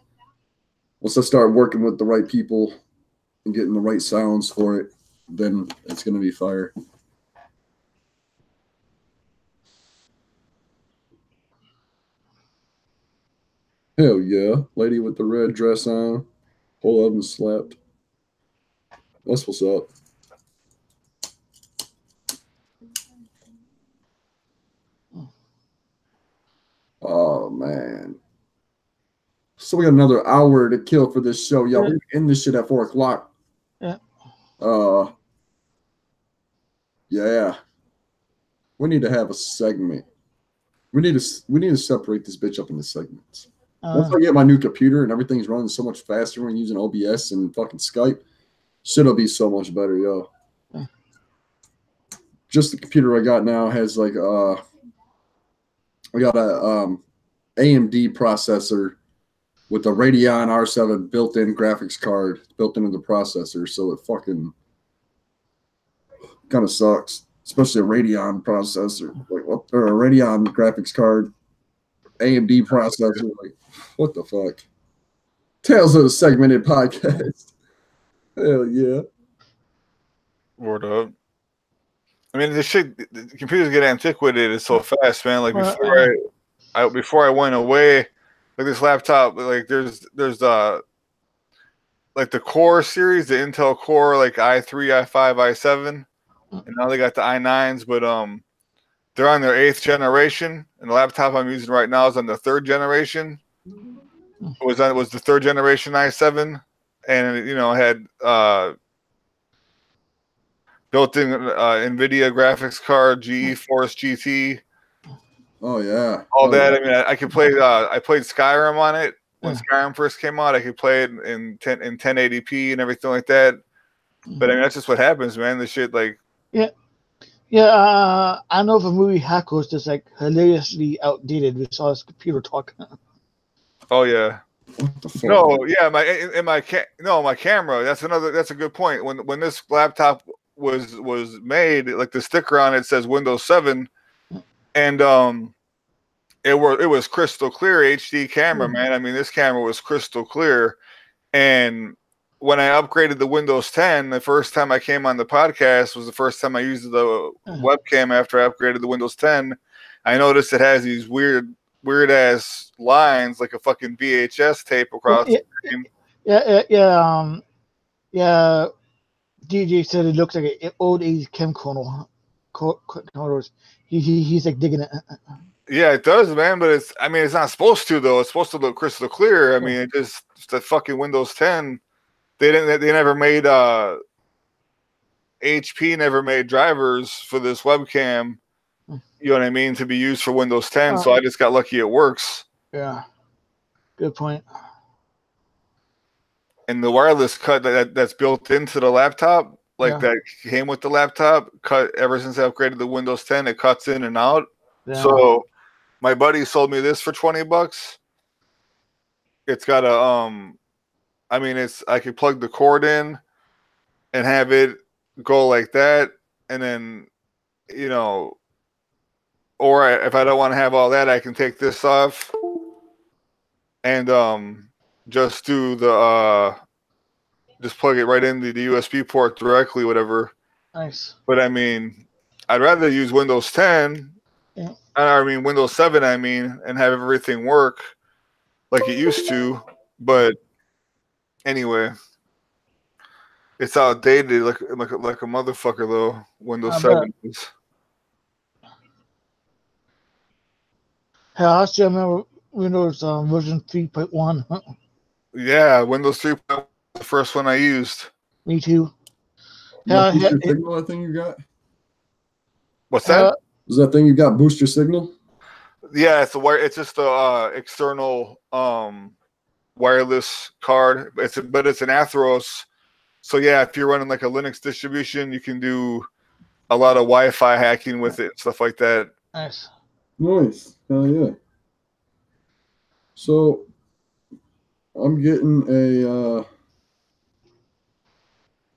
once I start working with the right people and getting the right sounds for it, then it's gonna be fire. Hell yeah. Lady with the red dress on. Whole oven slapped. That's what's up. Oh man. So we got another hour to kill for this show. Y'all, we end this shit at 4 o'clock. Yeah. Yeah. We need to have a segment. We need to separate this bitch up into segments. Once I get my new computer and everything's running so much faster when using OBS and fucking Skype, shit'll be so much better, yo. Just the computer I got now has like I got a AMD processor with a Radeon R7 built-in graphics card built into the processor, so it fucking kind of sucks, especially a Radeon processor, like or a Radeon graphics card, AMD processor. Like, what the fuck? Tales of the Segmented Podcast. Hell yeah. Word up. I mean, the computers get antiquated so fast, man. Like before I went away, like this laptop, like there's like the Core series, the Intel Core, like i3, i5, i7, and now they got the i9s, but they're on their 8th generation, and the laptop I'm using right now is on the 3rd generation. It was the 3rd generation i7, and it had built-in NVIDIA graphics card, GeForce GT. Oh yeah, all that. I mean, I could play. I played Skyrim on it when Skyrim first came out. I could play it in 1080p and everything like that. But I mean, that's just what happens, man. The shit, like yeah. I know if a movie Hack was just like hilariously outdated. We saw his computer talk. Oh yeah. No, yeah, my camera. That's a good point. When this laptop was made, like the sticker on it says Windows 7, and it was crystal clear HD camera, man. I mean, this camera was crystal clear. And when I upgraded the Windows 10, the first time I came on the podcast was the first time I used the webcam after I upgraded the Windows 10. I noticed it has these weird ass lines like a fucking VHS tape across the screen. Yeah. DJ said it looks like an old 80s camcorder. He's like digging it. Yeah, it does, man. But it's not supposed to though. It's supposed to look crystal clear. I mean, it's the fucking Windows 10. They never made HP never made drivers for this webcam. You know what I mean, to be used for Windows 10. So I just got lucky it works. Yeah, good point. And the wireless cut that's built into the laptop, that came with the laptop, cut ever since I upgraded the Windows 10. It cuts in and out. Yeah. So my buddy sold me this for $20. It's got a I could plug the cord in and have it go like that, and then or if I don't want to have all that, I can take this off and just do the just plug it right into the USB port directly, whatever. Nice. But I mean, I'd rather use Windows 10. Yeah. Windows 7. And have everything work like it used to. But anyway, it's outdated like a motherfucker though. Windows 7 is. Hell, I still remember Windows version 3.1. Yeah, Windows 3.1 was the first one I used. Me too. Booster signal, that thing you got? What's that? Is that thing you got booster signal? Yeah, it's just a external wireless card. It's an Atheros. So yeah, if you're running like a Linux distribution, you can do a lot of Wi-Fi hacking with it, stuff like that. Nice. Hell yeah. So I'm getting a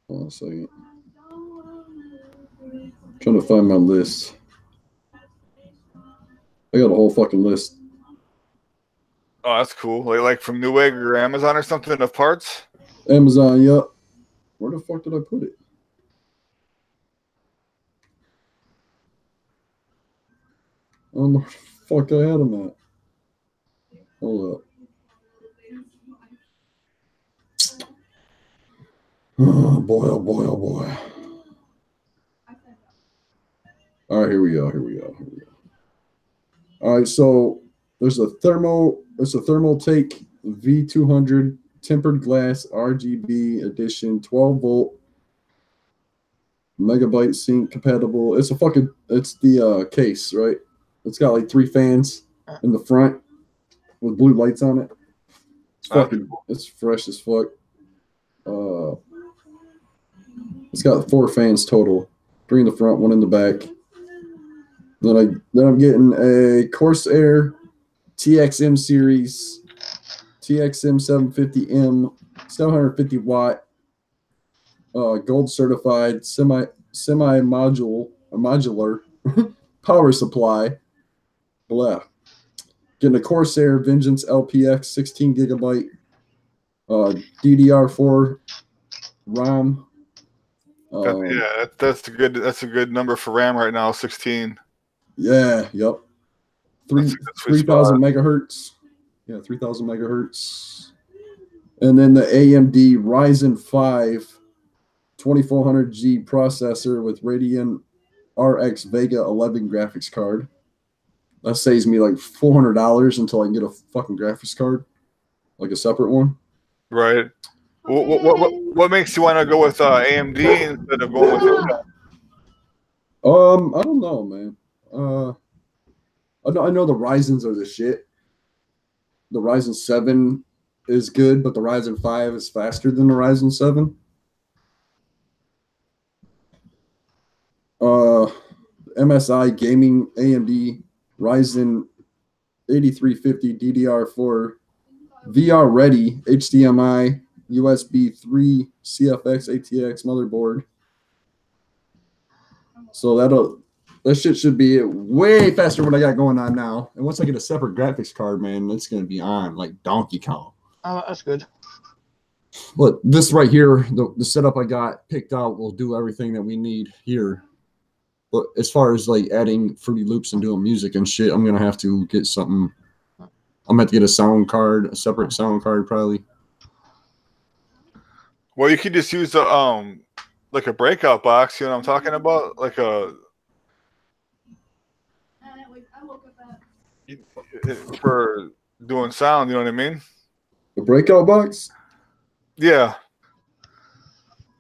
hold on a second. Trying to find my list. I got a whole fucking list. Oh, that's cool. Like from Newegg or Amazon or something of parts. Amazon, yep. Where the fuck did I put it? I don't know where the fuck I had them at. Hold up. Oh boy, oh boy, oh boy. All right, here we go. All right, so there's a thermal take V200 tempered glass RGB edition, 12 volt, megabyte sync compatible. It's the case, right? It's got like 3 fans in the front with blue lights on it. It's fresh as fuck. It's got 4 fans total, 3 in the front, 1 in the back. Then I'm getting a Corsair TXM series, TXM 750M, 750 watt, gold certified modular power supply. Blah. Getting a Corsair Vengeance LPX 16 gigabyte, DDR4 RAM. That's a good number for RAM right now. 16. Yeah. Yep. 3,000 megahertz. Yeah, 3,000 megahertz. And then the AMD Ryzen 5 2400G processor with Radeon RX Vega 11 graphics card. That saves me like $400 until I can get a fucking graphics card, like a separate one. Right. What makes you want to go with AMD instead of going with Intel? I don't know, man. I know the Ryzens are the shit. The Ryzen 7 is good, but the Ryzen 5 is faster than the Ryzen 7. MSI Gaming AMD Ryzen 8350 DDR4 VR ready HDMI USB 3 CFX ATX motherboard. So that shit should be way faster than what I got going on now. And once I get a separate graphics card, man, it's gonna be on like Donkey Kong. Oh, that's good. Look, this right here, the setup I got picked out will do everything that we need here. But as far as like adding Fruity Loops and doing music and shit, I'm gonna have to get something. I'm gonna have to get a separate sound card probably. Well, you could just use the like a breakout box. You know what I'm talking about? Like for doing sound. You know what I mean? A breakout box? Yeah.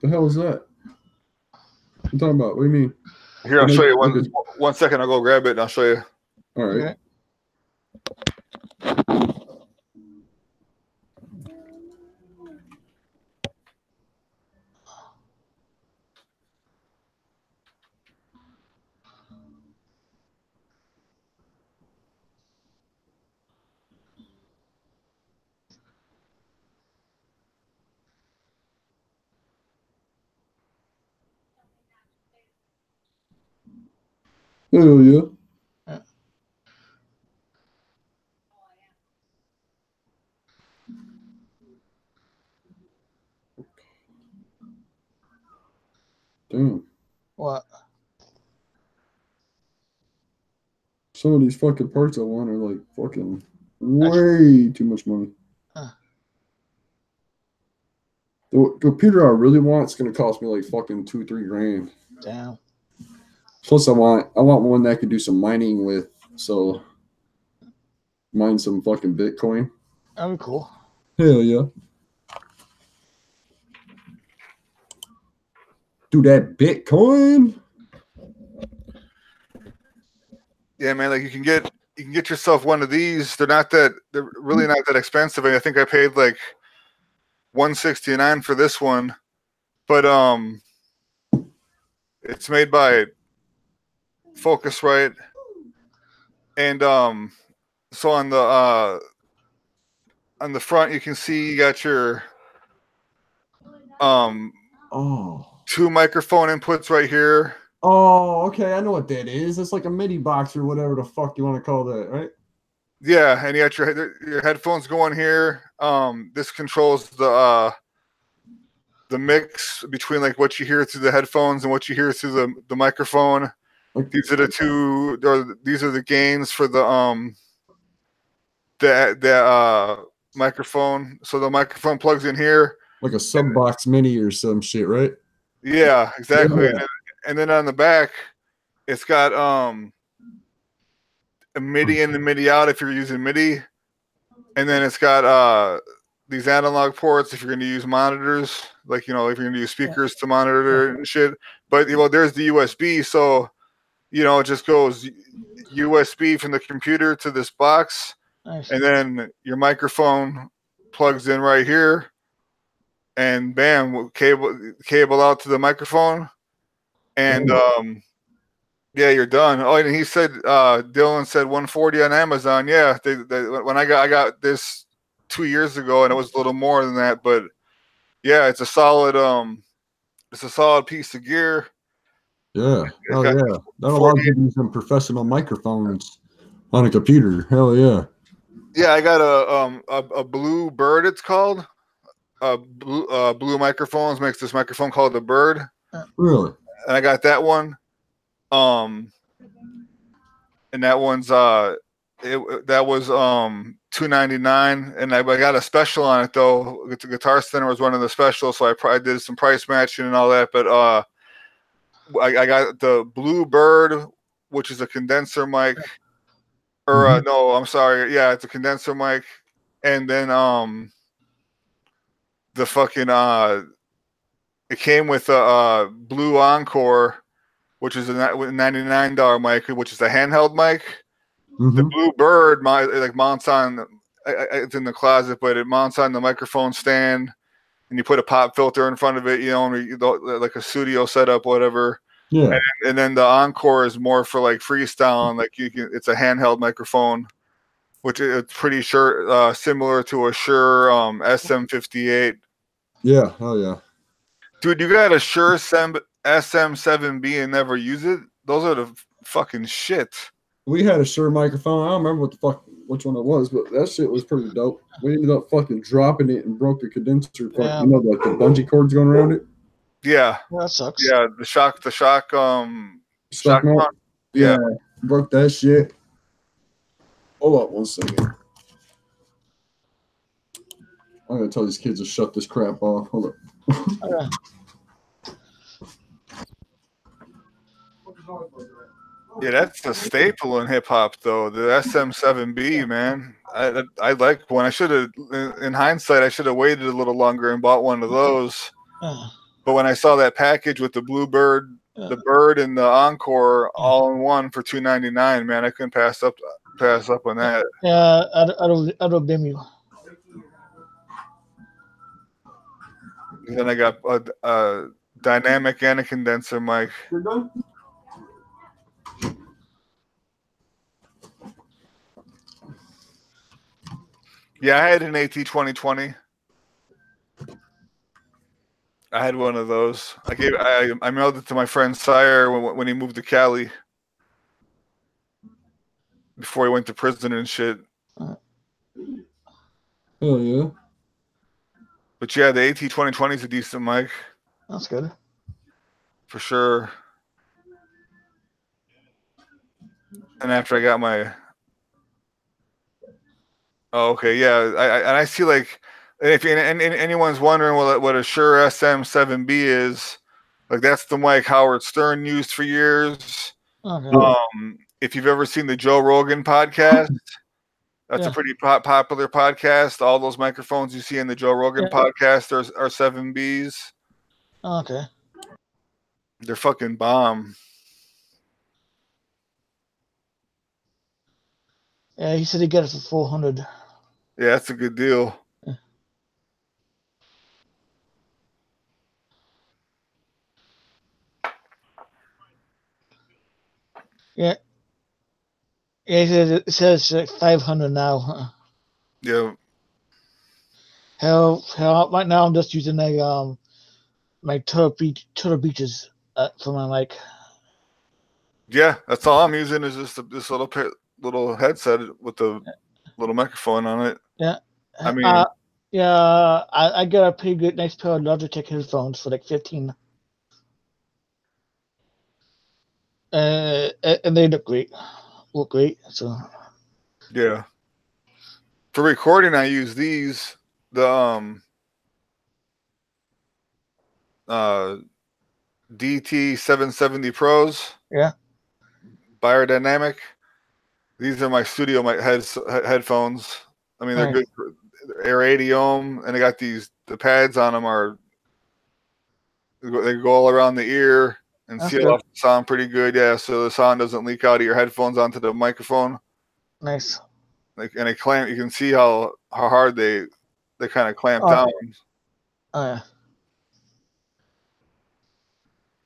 The hell is that? What you talking about? What do you mean? Here, I'll show you. One second, I'll go grab it and I'll show you. All right. Okay. Hell yeah. Damn. What? Some of these fucking parts I want are like fucking way too much money. The computer I really want is gonna cost me like fucking $2-3 grand. Damn. Plus, I want one that I can do some mining with. So, mine some fucking Bitcoin. That'd be cool. Hell yeah. Do that Bitcoin. Yeah, man. Like you can get yourself one of these. They're really not that expensive. I think I paid like $169 for this one, but it's made by Focusrite, and so on the front you can see you got your 2 microphone inputs right here. Oh, okay. I know what that is. It's like a MIDI box or whatever the fuck you want to call that, right? Yeah, and you got your headphones going here. This controls the mix between like what you hear through the headphones and what you hear through the microphone. Like, These are these are the gains for the microphone. So the microphone plugs in here. like a sub box mini or some shit, right? Yeah, exactly. Yeah. And then on the back, it's got a MIDI in and MIDI out if you're using MIDI, and then it's got these analog ports if you're going to use monitors, like if you're going to use speakers to monitor and shit. But there's the USB, so it just goes USB from the computer to this box, Nice. and then your microphone plugs in right here, and bam, cable out to the microphone, and yeah, you're done. Oh, and he said, Dylan said 140 on Amazon. Yeah, when I got this 2 years ago, and it was a little more than that, but yeah, it's a solid piece of gear. Yeah. Oh yeah. That allows you to use some professional microphones on a computer. Hell yeah. Yeah, I got a Blue Bird. It's called Blue Microphones makes this microphone called the Bird. Really? And I got that one. And that one's that was $299, and I got a special on it though. The Guitar Center was one of the specials, so I did some price matching and all that. But I got the Blue Bird, which is a condenser mic. Or no, I'm sorry. Yeah, it's a condenser mic, and then the fucking it came with a Blue Encore, which is a $99 mic, which is a handheld mic. The Blue Bird mounts on. It's in the closet, but it mounts on the microphone stand, and you put a pop filter in front of it. Like a studio setup, whatever. Yeah. And then the Encore is more for like freestyle, and like it's a handheld microphone, which it's pretty sure similar to a Shure SM58. Yeah. Oh yeah. Dude, you got a Shure SM7B and never use it? Those are the fucking shit. We had a Shure microphone. I don't remember which one it was, but that shit was pretty dope. We ended up fucking dropping it and broke the condenser. Yeah. Like the bungee cords going around it. Yeah. Well, that sucks. Yeah, the shock mount. Yeah, broke that shit. Hold up 1 second. I'm gonna tell these kids to shut this crap off. Hold up. Yeah, that's the staple in hip hop, though. The SM7B, man. I like one. I should have, in hindsight, I should have waited a little longer and bought one of those. But when I saw that package with the Bluebird, the Bird, and the Encore all in one for $299, man, I couldn't pass up on that. Yeah, I don't blame you. And then I got a dynamic and a condenser mic. You're done? Yeah, I had an AT 2020. I had one of those. I mailed it to my friend Sire when he moved to Cali before he went to prison and shit. Hell yeah. But yeah, the AT 2020 is a decent mic. That's good. For sure. And after I got my... Oh, okay, yeah. I see like... If anyone's wondering what a Shure SM7B is, like that's the mic Howard Stern used for years. Okay. If you've ever seen the Joe Rogan podcast, that's a pretty popular podcast. All those microphones you see in the Joe Rogan podcast are 7Bs. Okay. They're fucking bomb. Yeah, he said he got it for 400. Yeah, that's a good deal. Yeah. Yeah, it says 500 now. Yeah. Hell, right now I'm just using my Turtle Beaches for my mic. Yeah, that's all I'm using is just this little headset with the little microphone on it. Yeah. I mean, yeah, I got a pretty good, nice pair of Logitech headphones for like 15. And they look great. Look great. So yeah. For recording, I use these the DT 770 Pros. yeah. Biodynamic. These are my studio headphones. I mean, they're Nice. good. They're 80 ohm, and they got the pads on them they go all around the ear and That's seal good. off the sound pretty good. Yeah, so the sound doesn't leak out of your headphones onto the microphone. Nice. And they clamp. You can see how hard they kind of clamp down. Oh yeah.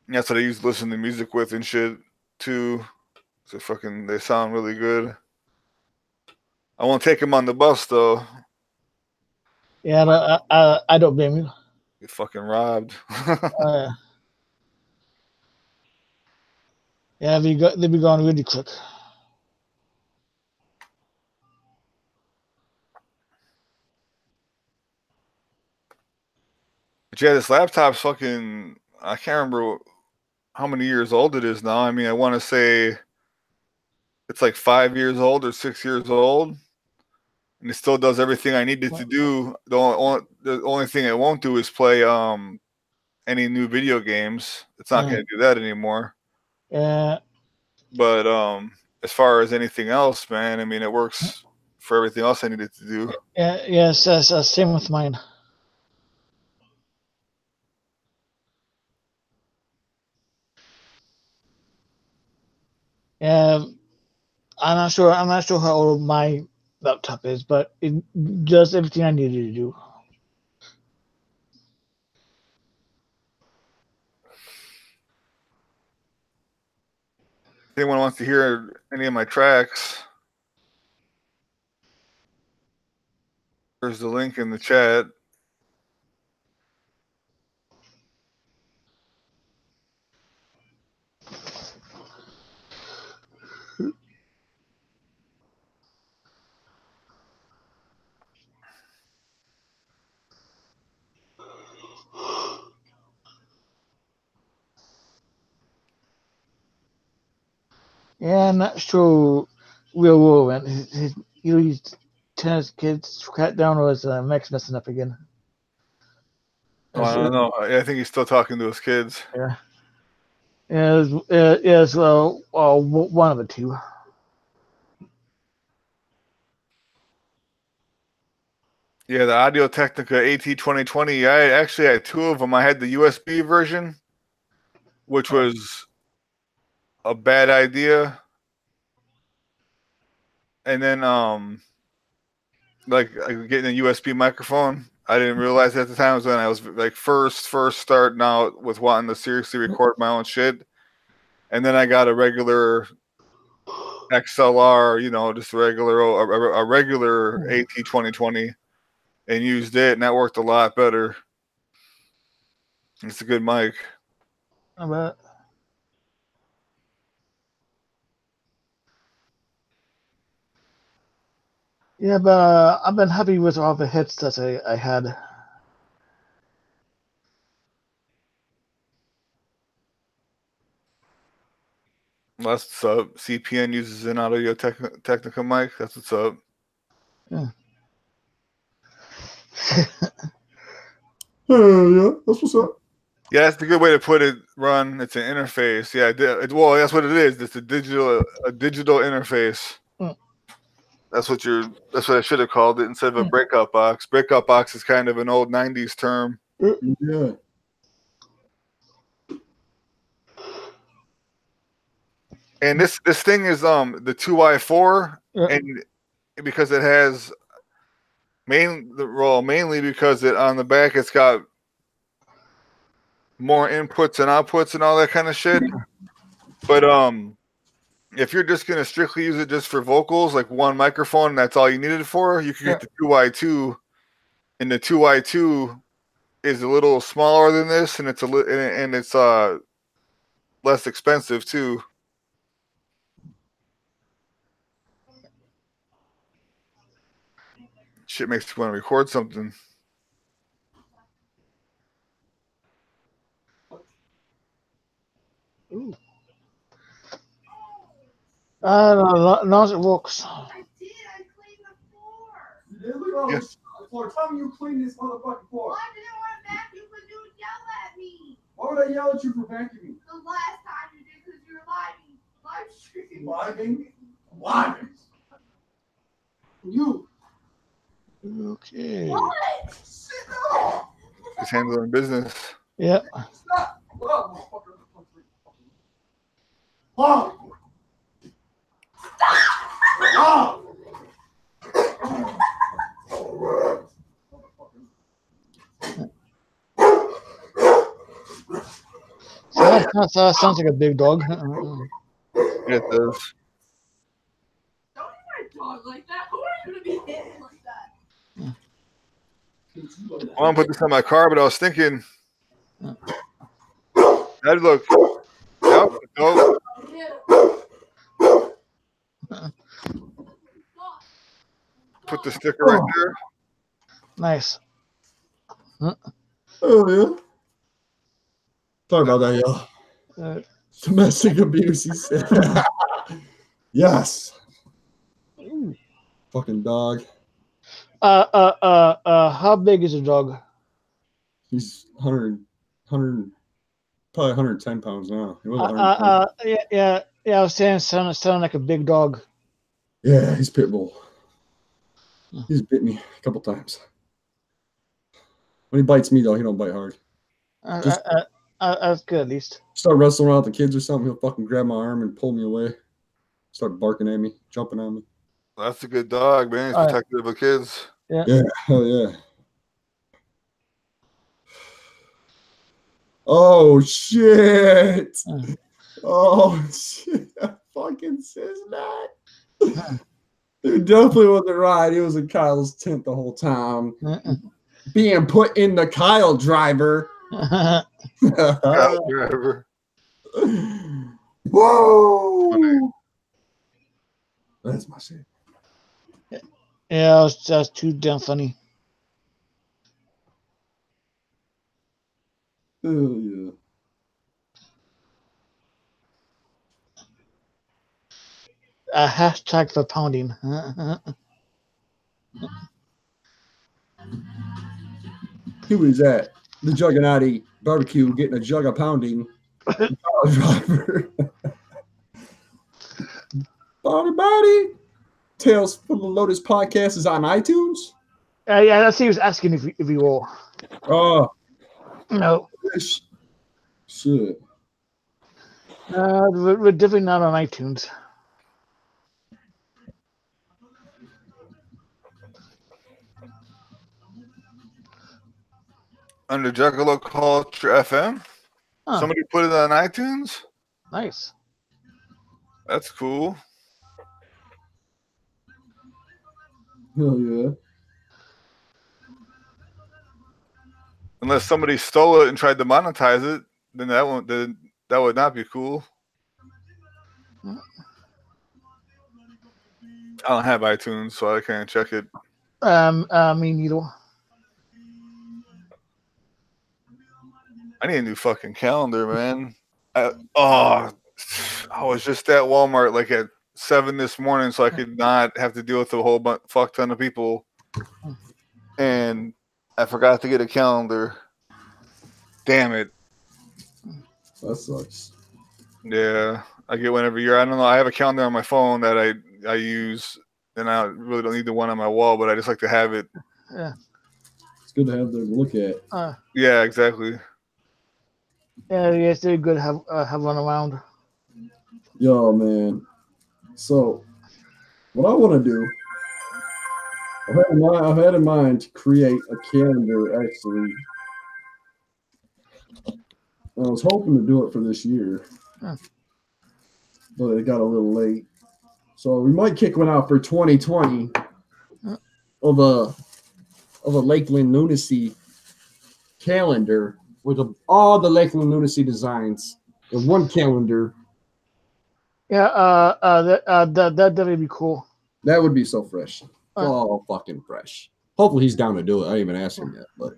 That's what I used to listen to music with and shit too. So they sound really good. I won't take them on the bus though. Yeah, I don't blame you. Get fucking robbed. Yeah, they be gone really quick. But yeah, this laptop's fucking. I can't remember how many years old it is now. I mean, I want to say it's like 5 years old or 6 years old, and it still does everything I needed to do. The only thing it won't do is play any new video games. It's not going to do that anymore. Yeah. But as far as anything else, man, I mean, it works for everything else I needed to do. Yeah. Yes. Same with mine. Yeah. I'm not sure. I'm not sure how old my laptop is, but it does everything I needed to do. If anyone wants to hear any of my tracks, there's the link in the chat. Yeah, I'm not sure Real World went. He's telling his kids to cut down, or is Max messing up again? Oh, I don't know. I think he's still talking to his kids. Yeah. Yes, well, one of the two. Yeah, the Audio Technica AT2020. I actually had two of them. I had the USB version, which was a bad idea. And then like getting a USB microphone. I didn't realize at the time was when I was like first starting out with wanting to seriously record my own shit. And then I got a regular XLR, just a regular AT2020 and used it, and that worked a lot better. It's a good mic. I bet. Yeah, but I've been happy with all the hits that I had. That's what's up. CPN uses an Audio Technica mic. That's what's up. Yeah. Yeah, that's what's up. Yeah, that's a good way to put it, Ron. It's an interface. Yeah, well, that's what it is. It's a digital interface. That's what I should have called it instead of a breakout box. Breakout box is kind of an old 90s term. Yeah. And this thing is the 2i4, and because it has mainly because it on the back it's got more inputs and outputs and all that kind of shit. But if you're just gonna strictly use it just for vocals, like one microphone, and that's all you need it for, you can get the 2i2, and the 2i2 is a little smaller than this, and it's less expensive too. Shit makes me want to record something. Ooh. No, it works. I did. I cleaned the floor. You did? Look at all this floor. Tell me you cleaned this motherfucking floor. Well, I didn't want to vacuum because you would yell at me. Why would I yell at you for vacuuming? The last time you did because you were live streaming. Living? You. Okay. What? Sit down. He's handling business. Yep. Stop. Well, motherfucker. Oh. Oh. That sounds like a big dog. Yeah, it does. Don't hit my dog like that. Who are you to be hitting like that? I want to put this on my car, but I was thinking that'd look. Yep, go. Put the sticker right there. Nice. Oh, yeah. Sorry about that, y'all. Domestic abuse, he said. Yes. Fucking dog. How big is a dog? He's 100, probably 110 pounds now. He was 120. Yeah. I was saying sound like a big dog. Yeah, he's pit bull. He's bit me a couple times. When he bites me, though, he don't bite hard. That's good, at least. Start wrestling around with the kids or something, he'll fucking grab my arm and pull me away. Start barking at me, jumping on me. That's a good dog, man. He's protective of the kids. Yeah. Hell yeah. Oh, shit. Oh, shit. I fucking says that. It definitely wasn't right. He was in Kyle's tent the whole time. Being put in the Kyle driver. Kyle driver. Whoa. Funny. That's my shit. Yeah, that's too damn funny. Oh, yeah. Hashtag for pounding. Who is that? The Juggernaut barbecue getting a jug of pounding. Driver. Body. Tales from the Lotus podcast is on iTunes. Yeah, that's he was asking if we will. Oh, No. shit. We're definitely not on iTunes. Under Juggalo Culture FM. Huh. Somebody put it on iTunes. Nice. That's cool. Hell yeah. Unless somebody stole it and tried to monetize it, then that would not be cool. I don't have iTunes, so I can't check it. Me neither. I need a new fucking calendar, man. I was just at Walmart like at 7 this morning, so I could not have to deal with a whole fuck ton of people. And I forgot to get a calendar. Damn it. That sucks. Yeah, I get one every year. I don't know. I have a calendar on my phone that I use, and I really don't need the one on my wall, but I just like to have it. Yeah. It's good to have to look at. Yeah, exactly. Yeah, it's very good to have one around. Yo, man. So, what I want to do, I've had in mind to create a calendar, actually. I was hoping to do it for this year, but it got a little late. So we might kick one out for 2020 of a Lakeland Lunacy calendar with all the Lakeland Lunacy designs in one calendar. Yeah, that definitely be cool. That would be so fresh. all fucking fresh. Hopefully he's down to do it. I ain't even asked him yet, but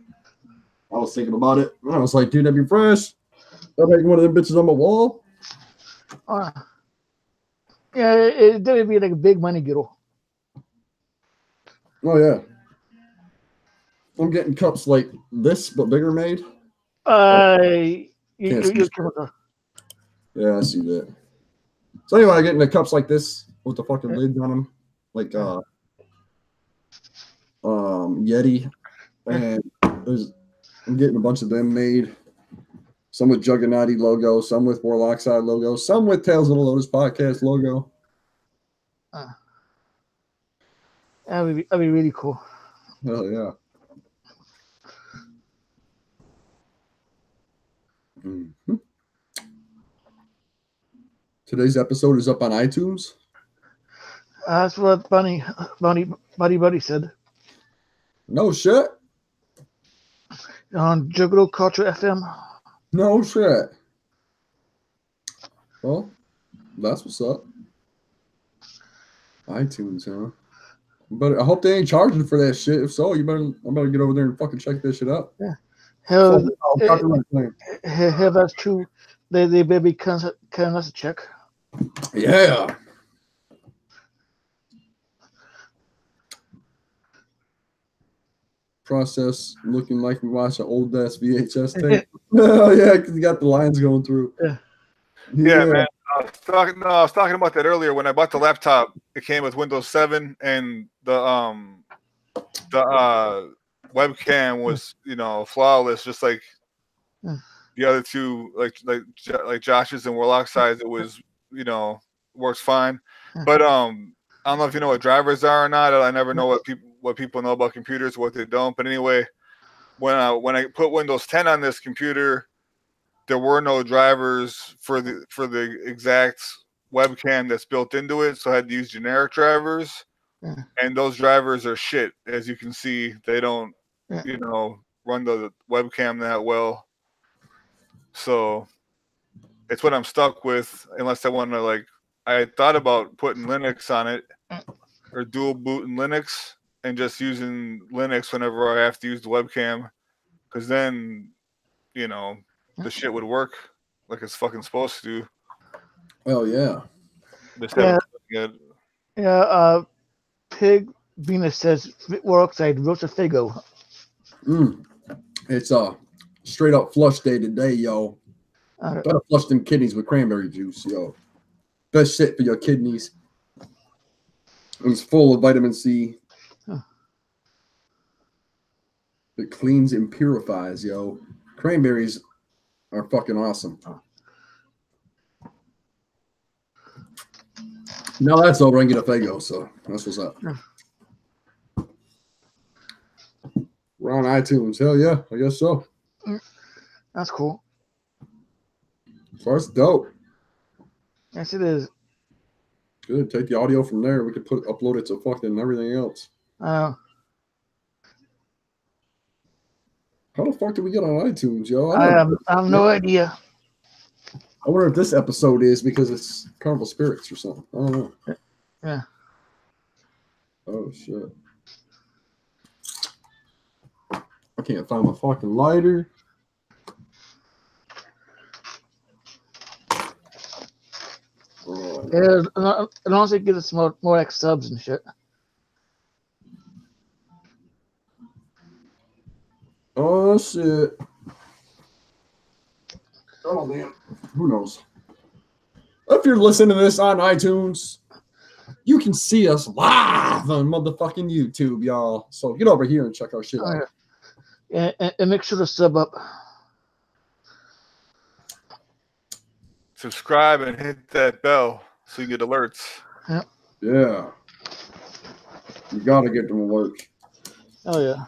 I was thinking about it. I was like, dude, that'd be fresh. I'm making one of them bitches on my wall. Yeah, it would be like a big money getter. Oh yeah. I'm getting cups like this, but bigger made. You Yeah, I see that. So anyway, I'm getting the cups like this with the fucking lids on them, like Yeti, and I'm getting a bunch of them made. Some with Juggalo logo, some with Warlock Side logo, some with Tales of the Lotus podcast logo. That'd be really cool. Hell yeah. Mm-hmm. Today's episode is up on iTunes. That's what Buddy said. No shit. On Juggalo Culture FM. No shit. Well, that's what's up. iTunes, huh? But I hope they ain't charging for that shit. If so, I better get over there and fucking check that shit out. Yeah. Hell, that's true. They better be cutting us a check. Yeah. Process looking like we watched an old ass VHS tape. Oh yeah, because you got the lines going through. Yeah, man. I was talking about that earlier. When I bought the laptop, it came with Windows 7, and the webcam was flawless, just like the other two, like Josh's and Warlock Size. It was works fine. But I don't know if you know what drivers are or not. I never know what people know about computers, what they don't. But anyway, when I put Windows 10 on this computer, there were no drivers for the exact webcam that's built into it, so I had to use generic drivers. And those drivers are shit. As you can see, they don't run the webcam that well. So it's what I'm stuck with, unless I want to I thought about putting Linux on it or dual booting Linux and just using Linux whenever I have to use the webcam, because then the shit would work like it's fucking supposed to. Oh yeah. Pig Venus says Workside roast of Figo. It's a straight up flush day today, yo. Gotta flush them kidneys with cranberry juice, yo. Best shit for your kidneys. It's full of vitamin C. It cleans and purifies, yo. Cranberries are fucking awesome. Now that's over, I can get a Fago, so that's what's up. We're on iTunes. Hell yeah, I guess so. That's cool. So that's dope. Yes, it is. Good. Take the audio from there. We could upload it to fucking everything else. How the fuck did we get on iTunes, yo? I have no idea. I wonder if this episode is because it's Carnival Spirits or something. I don't know. Yeah. Oh shit. I can't find my fucking lighter. Yeah, and also give us more like subs and shit. Oh shit. Oh man. Who knows? If you're listening to this on iTunes, you can see us live on motherfucking YouTube, y'all. So get over here and check our shit out. Yeah, and make sure to sub up. Subscribe and hit that bell so you get alerts. Yeah. You gotta get them alerts. Oh yeah.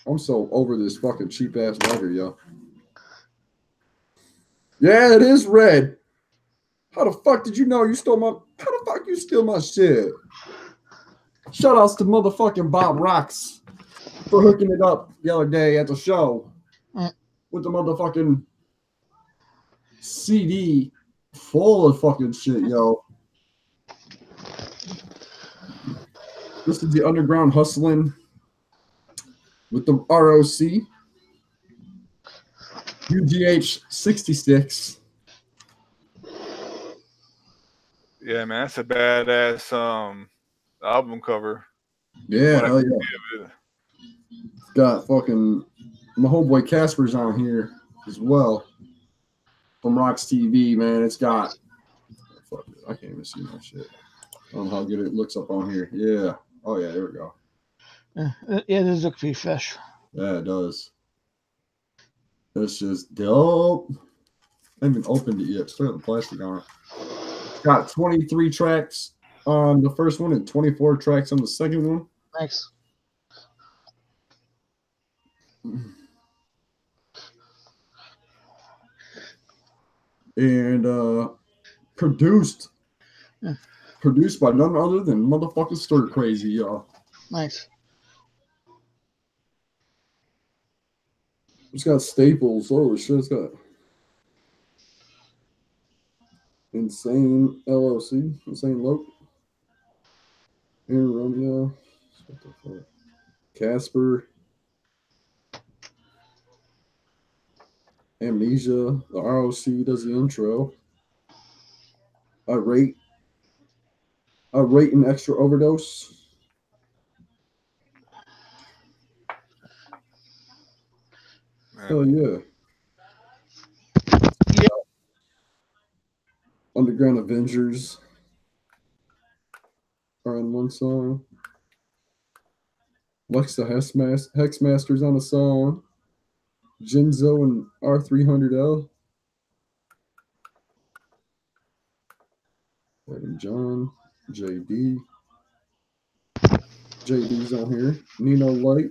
I'm so over this fucking cheap ass lighter, yo. Yeah, it is red. How the fuck did you know you stole my? How the fuck you steal my shit? Shout outs to motherfucking Bob Rocks for hooking it up the other day at the show with the motherfucking CD full of fucking shit, yo. This is the Underground Hustling with the ROC. UGH 66. Yeah, man, that's a badass album cover. Yeah, What I hell can yeah. give it. It's got fucking my homeboy Casper's on here as well from Rocks TV, man. It's got fuck it, I can't even see my shit. I don't know how good it looks up on here. Yeah. Oh yeah, there we go. Yeah, this looks pretty fresh. Yeah, it does. That's just dope. I haven't opened it yet. Still got the plastic on it. It's got 23 tracks on the first one and 24 tracks on the second one. Nice. And produced by none other than motherfucking Stir Crazy, y'all. Nice. It's got staples. Holy shit, it's got Insane LLC, Insane Lope, Aaron Romeo, what the fuck? Casper, Amnesia, the ROC does the intro. I rate an extra overdose. Man. Hell yeah. Yeah. Underground Avengers are on one song. Lexa Hexmaster's on a song. Jinzo and R300L. Adam John, JD. JD's on here. Nino Light.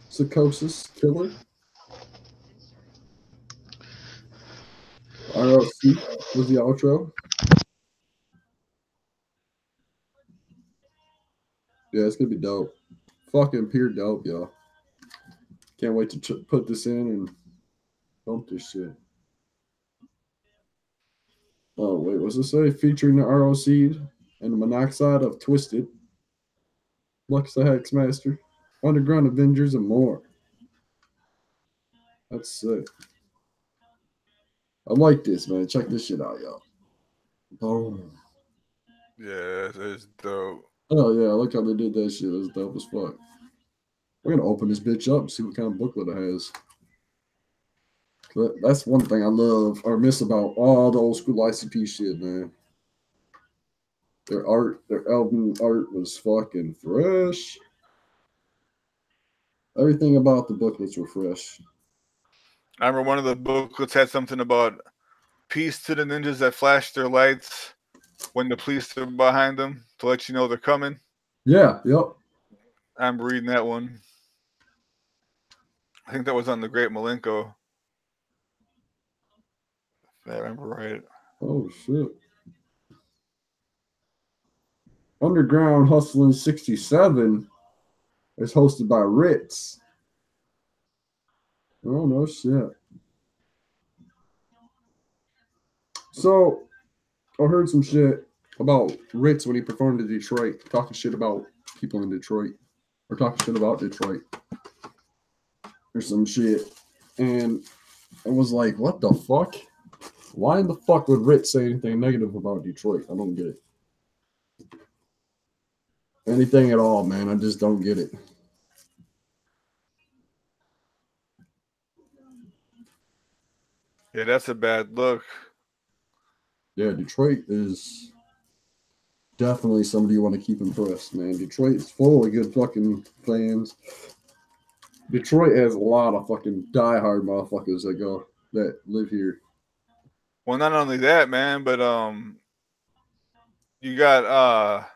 Psychosis Killer. ROC was the outro. Yeah, it's gonna be dope. Fucking pure dope, y'all. Can't wait to put this in and bump this shit. Oh, wait, what's it say? Featuring the ROC and the monoxide of Twisted, Lexa Hexmaster, Underground Avengers, and more. That's sick. I like this, man. Check this shit out, y'all. Boom. Yeah, it's dope. Oh, yeah, I like how they did that shit. That's dope as fuck. We're going to open this bitch up and see what kind of booklet it has. But that's one thing I love or miss about all the old school ICP shit, man. Their album art was fucking fresh. Everything about the booklets were fresh. I remember one of the booklets had something about peace to the ninjas that flash their lights when the police are behind them to let you know they're coming. Yeah, yep. I'm reading that one. I think that was on the Great Malenko. If I remember right. Oh, shit. Underground Hustling 67 is hosted by Ritz. Oh, no shit. So, I heard some shit about Ritz when he performed in Detroit, talking shit about people in Detroit, or talking shit about Detroit, or some shit. And I was like, what the fuck? Why in the fuck would Ritz say anything negative about Detroit? I don't get it. Anything at all, man. I just don't get it. Yeah, that's a bad look. Yeah, Detroit is definitely somebody you want to keep impressed, man. Detroit is full of good fucking fans. Detroit has a lot of fucking diehard motherfuckers that live here. Well, not only that, man, but you got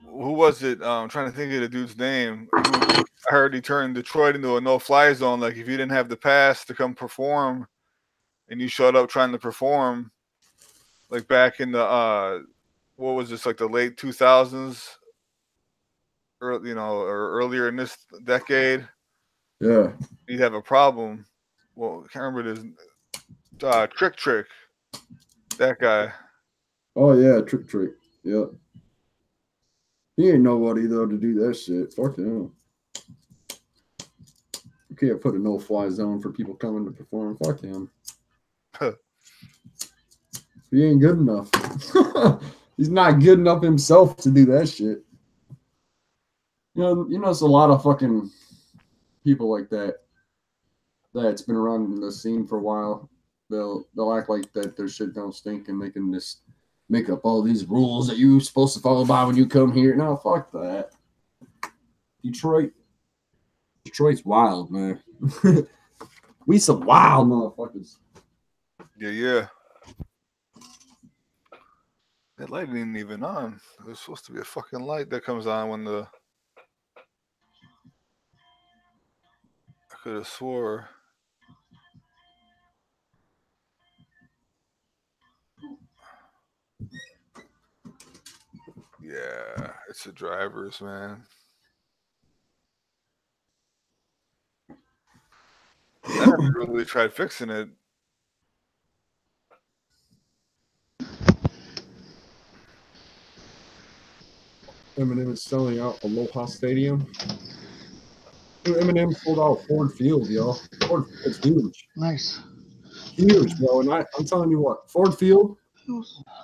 who was it? I'm trying to think of the dude's name. I heard he turned Detroit into a no-fly zone. Like if you didn't have the pass to come perform, and you showed up trying to perform, like back in the what was this, like the late 2000s, or or earlier in this decade, Yeah. you'd have a problem. Well, I can't remember this. Trick, that guy. Oh yeah, trick. Yeah. He ain't nobody though to do that shit. Fuck him. You can't put a no-fly zone for people coming to perform. Fuck him. He ain't good enough. He's not good enough himself to do that shit. You know, it's a lot of fucking people like that that's been around the scene for a while. They'll act like that their shit don't stink and they can just make up all these rules that you're supposed to follow by when you come here. No, fuck that. Detroit's wild, man. We some wild motherfuckers. Yeah. That light ain't even on. There's supposed to be a fucking light that comes on when the. I could have swore. Yeah, it's the drivers, man. I never really tried fixing it. Eminem is selling out Aloha Stadium. Eminem sold out Ford Field, yo. Ford Field's huge. Nice. Huge, bro. And I'm telling you what, Ford Field,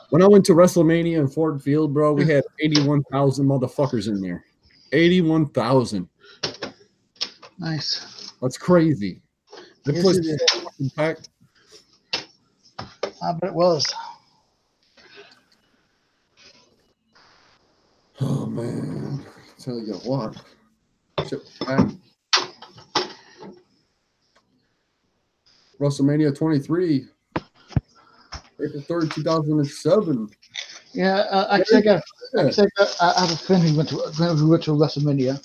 when I went to WrestleMania in Ford Field, bro, we had 81,000 motherfuckers in there. 81,000. Nice. That's crazy. The Yes, place it is. was so fucking packed. I bet it was. Oh, man. I tell you what. Shit was packed. WrestleMania 23, April 3rd, 2007. Yeah, actually, I have a friend who went to WrestleMania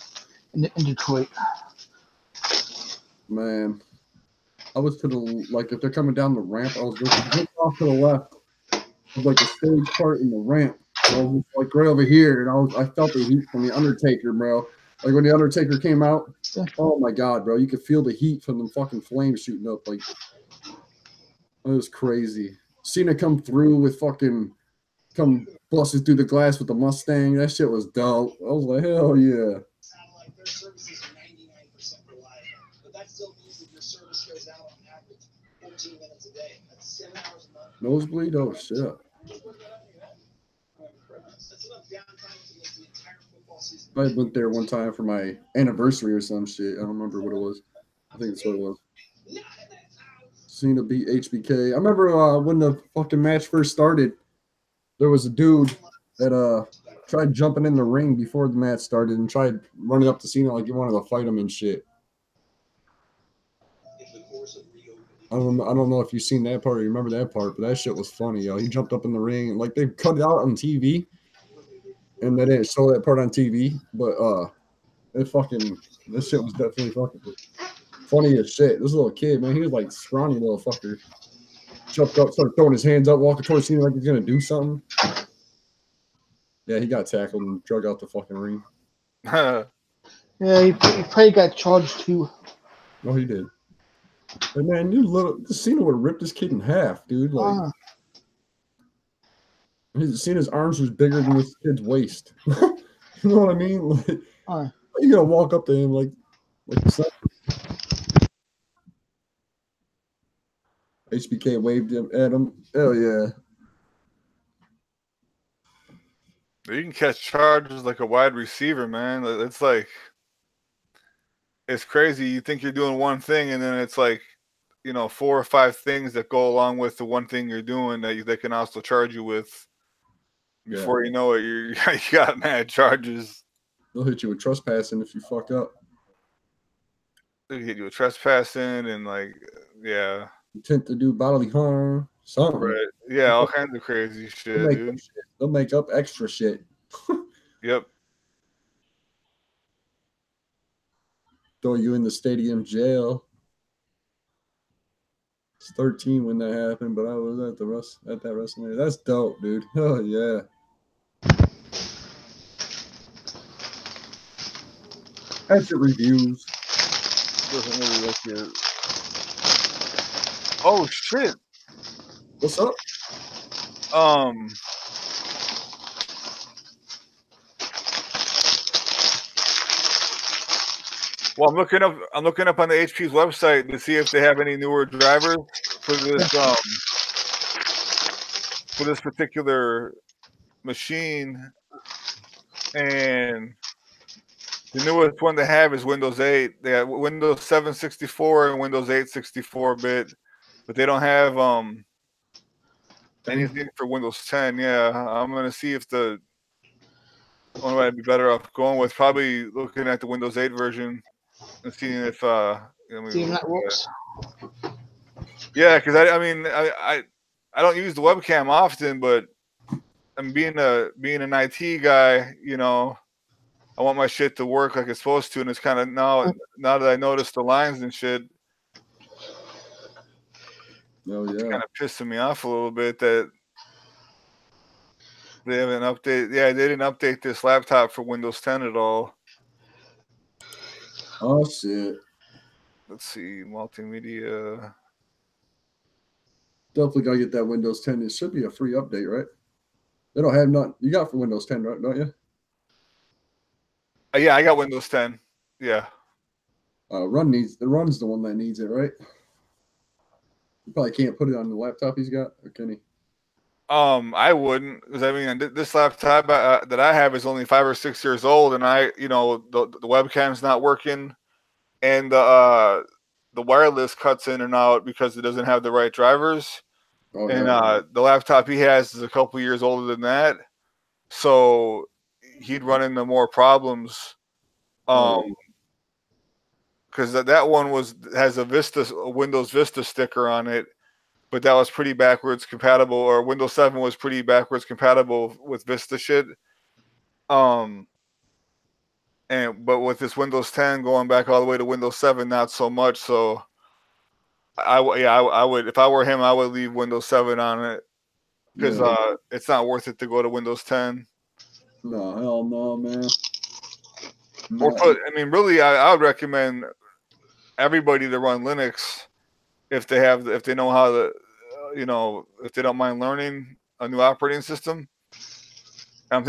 in Detroit. Man, I was to the, like, if they're coming down the ramp, I was just off to the left of, like, the stage part in the ramp. I was just, like, right over here, and I felt the heat from the Undertaker, bro. Like, when the Undertaker came out, oh, my God, bro. You could feel the heat from the fucking flames shooting up. Like, it was crazy. Cena come through with fucking, come busting through the glass with the Mustang. That shit was dope. I was like, hell yeah. Nosebleed? Oh, shit. I went there one time for my anniversary or some shit. I don't remember what it was. I think that's what it was. Cena beat HBK. I remember when the fucking match first started, there was a dude that tried jumping in the ring before the match started and tried running up to Cena like he wanted to fight him and shit. I don't know if you've seen that part or you remember that part, but that shit was funny, yo. He jumped up in the ring and like they cut it out on TV, and they didn't show that part on TV, but this shit was definitely fucking funny as shit. This little kid, man, he was like scrawny little fucker. Jumped up, started throwing his hands up, walking towards Cena like he's gonna do something. Yeah, he got tackled and drug out the fucking ring. Yeah, he probably got charged too. No, he did. But man, Cena would have ripped this kid in half, dude. Like, Cena's arms was bigger than this kid's waist. You know what I mean? Like, you gotta walk up to him like something. HBK waved him at him. Hell yeah. You can catch charges like a wide receiver, man. It's like, it's crazy. You think you're doing one thing, and then it's like, 4 or 5 things that go along with the one thing you're doing that they can also charge you with. Before you know it, you got mad charges. They'll hit you with trespassing if you fuck up. They hit you with trespassing and yeah. Intent to do bodily harm, something. Right. Yeah, all kinds of crazy shit, dude. They'll make up extra shit. Yep. Throw you in the stadium jail. It's 13 when that happened, but I was at that WrestleMania. That's dope, dude. Oh yeah. That's your reviews. Doesn't really like your. Oh shit! What's up? Well, I'm looking up on the HP's website to see if they have any newer drivers for this particular machine, and the newest one they have is Windows 8. They have Windows 7 64 and Windows 8 64-bit, but they don't have anything for Windows 10. Yeah, I'm gonna see if the one way I'd be better off going with probably looking at the Windows 8 version and seeing if See if that works. yeah, because I mean I don't use the webcam often, but I'm being an IT guy, you know, I want my shit to work like it's supposed to, and it's kind of now that I notice the lines and shit, it's kind of pissing me off a little bit that they haven't updated. Yeah, they didn't update this laptop for Windows 10 at all. Oh shit! Let's see, multimedia. Definitely gotta get that Windows 10. It should be a free update, right? They don't have none. You got for Windows 10, right? Don't you? Yeah, I got Windows 10. Yeah. Run's the one that needs it, right? You probably can't put it on the laptop he's got, or can he? I wouldn't, because I mean, this laptop that I have is only 5 or 6 years old, and the webcam's not working, and the wireless cuts in and out because it doesn't have the right drivers. Oh, And yeah. the laptop he has is a couple years older than that, so he'd run into more problems. Because that one has a Windows Vista sticker on it, but that was pretty backwards compatible, or Windows 7 was pretty backwards compatible with Vista shit. But with this Windows 10 going back all the way to Windows 7, not so much. So I would, if I were him, I would leave Windows 7 on it, because it's not worth it to go to Windows 10. No, hell no, man. Really, I would recommend everybody to run Linux if they know how to, if they don't mind learning a new operating system. I'm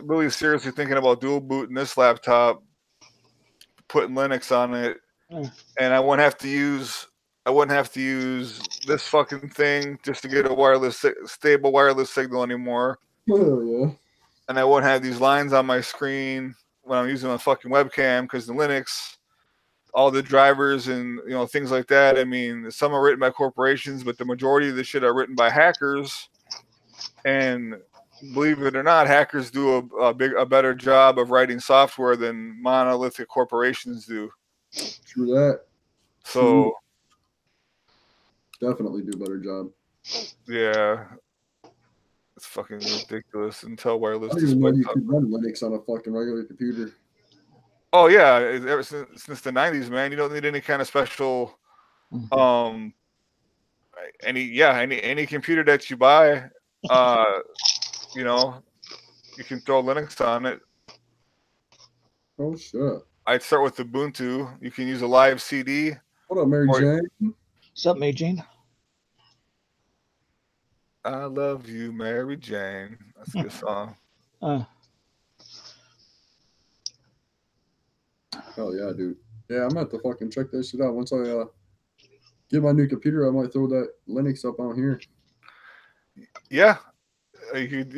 really seriously thinking about dual booting this laptop, putting Linux on it, and I wouldn't have to use this fucking thing just to get a stable wireless signal anymore. Oh, yeah. And I won't have these lines on my screen when I'm using my fucking webcam, because in Linux, all the drivers and things like that. I mean, some are written by corporations, but the majority of the shit are written by hackers. And believe it or not, hackers do a better job of writing software than monolithic corporations do. True that. So definitely do a better job. Yeah, it's fucking ridiculous. Intel wireless. I didn't even know you could run Linux on a fucking regular computer. Oh yeah, ever since the 90s, man. You don't need any kind of special, any computer that you buy, you can throw Linux on it. Oh shit! I'd start with Ubuntu. You can use a live CD. What up, Mary Jane? What's up, Mary Jane? I love you, Mary Jane. That's a good song. Hell yeah, dude. Yeah, I'm gonna have to fucking check that shit out. Once I get my new computer, I might throw that Linux up on here. Yeah, you could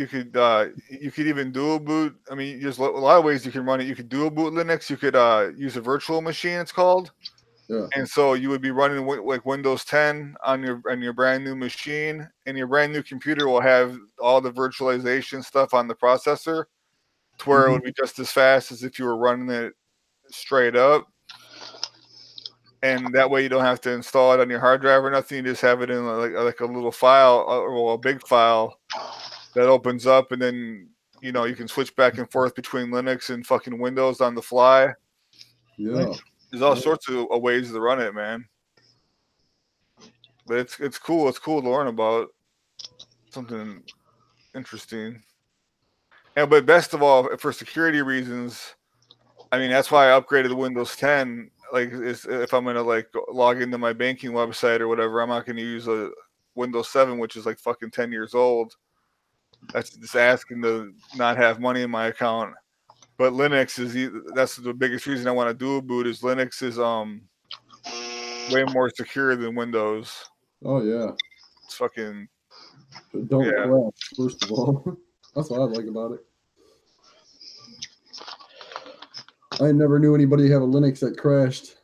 even dual boot. I mean, there's a lot of ways you can run it. You could dual boot Linux. You could use a virtual machine, it's called. Yeah. And so you would be running like Windows 10 on your brand new machine, and your brand new computer will have all the virtualization stuff on the processor, to where it would be just as fast as if you were running it straight up. And that way you don't have to install it on your hard drive or nothing. You just have it in like a little file, or a big file that opens up, and then you can switch back and forth between Linux and fucking Windows on the fly. Yeah. There's all sorts of ways to run it, man. But it's cool. It's cool to learn about something interesting. But best of all, for security reasons, I mean, that's why I upgraded to Windows 10. Like, if I'm gonna log into my banking website or whatever, I'm not gonna use a Windows 7, which is like fucking 10 years old. That's just asking to not have money in my account. But Linux is that's the biggest reason I want to do a boot is Linux is way more secure than Windows. Oh yeah. It's fucking Don't crash, first of all. That's what I like about it. I never knew anybody have a Linux that crashed.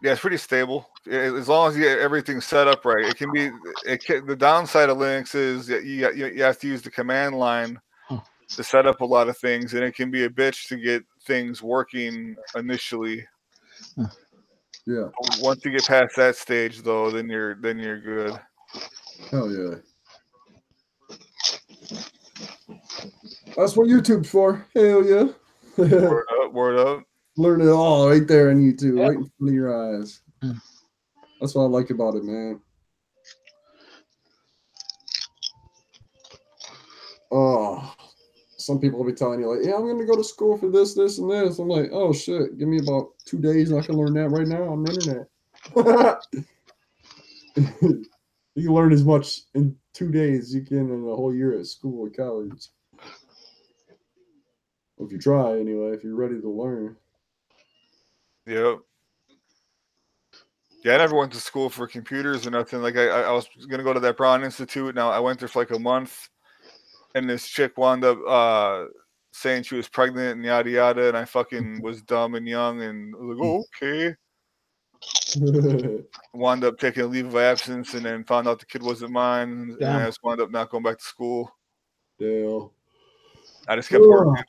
Yeah, it's pretty stable as long as you get everything set up right. It can be. The downside of Linux is that you have to use the command line to set up a lot of things, and it can be a bitch to get things working initially. Yeah. Once you get past that stage, though, then you're good. Hell yeah. That's what YouTube's for. Hell yeah. Word up, word up. Learn it all right there on YouTube, right in front of your eyes. That's what I like about it, man. Oh, some people will be telling you, like, yeah, I'm going to go to school for this, this, and this. I'm like, oh, shit, give me about 2 days and I can learn that right now on the internet. You can learn as much in 2 days as you can in a whole year at school or college. If you try, anyway, if you're ready to learn. Yep. Yeah, I never went to school for computers or nothing. Like I was gonna go to that Brown Institute. Now I went there for like a month, and this chick wound up saying she was pregnant and yada yada, and I fucking was dumb and young and was like, oh, okay. Wound up taking a leave of absence, and then found out the kid wasn't mine, and I just wound up not going back to school. Damn. I just kept working.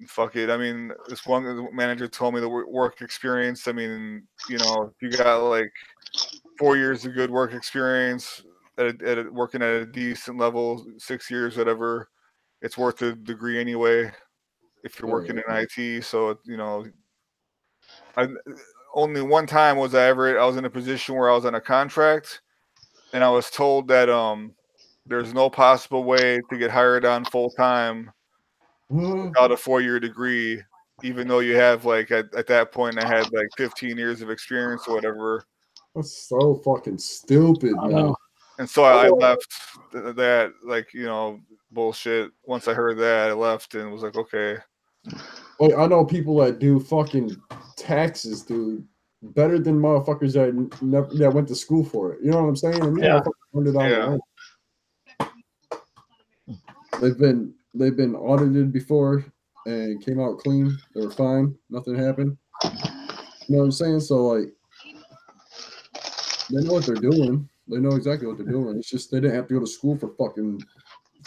Fuck it. I mean, this one manager told me the work experience. I mean, you know, if you got like 4 years of good work experience working at a decent level, 6 years, whatever, it's worth a degree anyway. If you're working in IT, so you know, only one time was I was in a position where I was on a contract, and I was told that there's no possible way to get hired on full time without a 4-year degree, even though you have like at that point I had like 15 years of experience or whatever. That's so fucking stupid, man. And so I left that, like, you know, bullshit. Once I heard that, I left and was like, okay. Like, I know people that do fucking taxes, dude, better than motherfuckers that went to school for it. You know what I'm saying? And these motherfuckers learned it on their own. They've been audited before and came out clean. They were fine. Nothing happened. You know what I'm saying? So, like, they know what they're doing. They know exactly what they're doing. It's just they didn't have to go to school for fucking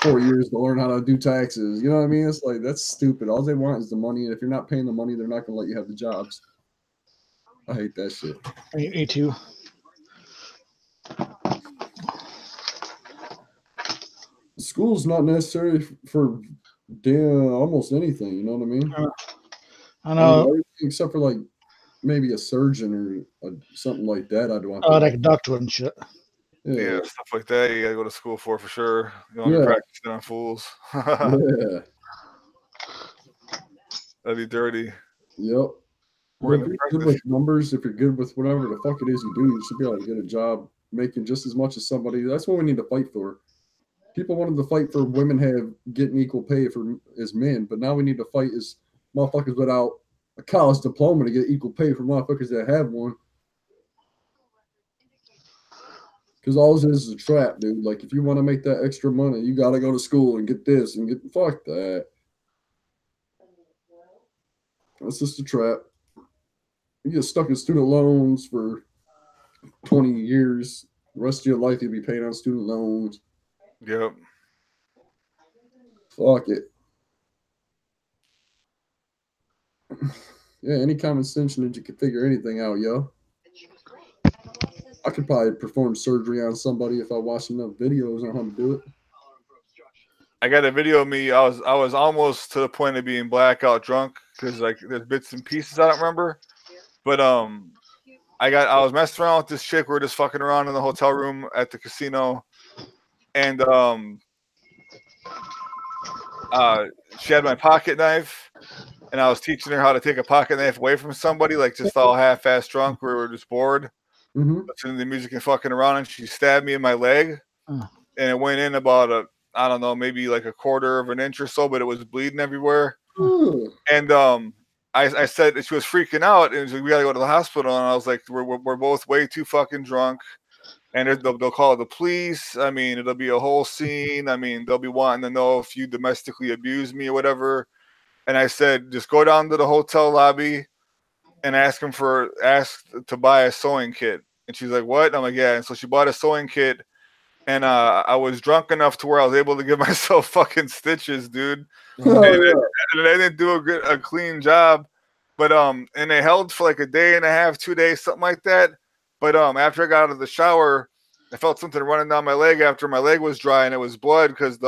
4 years to learn how to do taxes. You know what I mean? It's like, that's stupid. All they want is the money. And if you're not paying the money, they're not going to let you have the jobs. I hate that shit. Me too. School's not necessary for almost anything. You know what I mean? I know. Everything except for like maybe a surgeon or something like that. I'd want. Like a doctor and shit. Yeah, stuff like that. You gotta go to school for sure. You want to practice on fools. Yeah. That'd be dirty. Yep. If you're good with numbers, if you're good with whatever the fuck it is you do, you should be able to get a job making just as much as somebody. That's what we need to fight for. People wanted to fight for women getting equal pay as men, but now we need to fight as motherfuckers without a college diploma to get equal pay for motherfuckers that have one. Because all this is a trap, dude. Like, if you want to make that extra money, you got to go to school and get this and get fuck that. That's just a trap. You get stuck in student loans for 20 years. The rest of your life, you'll be paying on student loans. Yep. Fuck it. Yeah, any common sense that you could figure anything out, yo. I could probably perform surgery on somebody if I watched enough videos on how to do it. I got a video of me. I was almost to the point of being blackout drunk because like there's bits and pieces I don't remember. But I was messing around with this chick. We were just fucking around in the hotel room at the casino, and she had my pocket knife, and I was teaching her how to take a pocket knife away from somebody, like just all half-ass drunk. We were just bored, listening to the music and fucking around, and she stabbed me in my leg, and it went in about I don't know, maybe like a quarter of an inch or so, but it was bleeding everywhere. Ooh. And I said that she was freaking out, and she was like, we gotta go to the hospital. And I was like, we're both way too fucking drunk, and they'll call the police. I mean, it'll be a whole scene. I mean, they'll be wanting to know if you domestically abuse me or whatever. And I said, just go down to the hotel lobby and ask to buy a sewing kit. And she's like, what? And I'm like, yeah. And so she bought a sewing kit, and I was drunk enough to where I was able to give myself fucking stitches, dude. Oh, and yeah. I didn't do a clean job, but and they held for like a day and a half, 2 days, something like that. But after I got out of the shower, I felt something running down my leg after my leg was dry, and it was blood because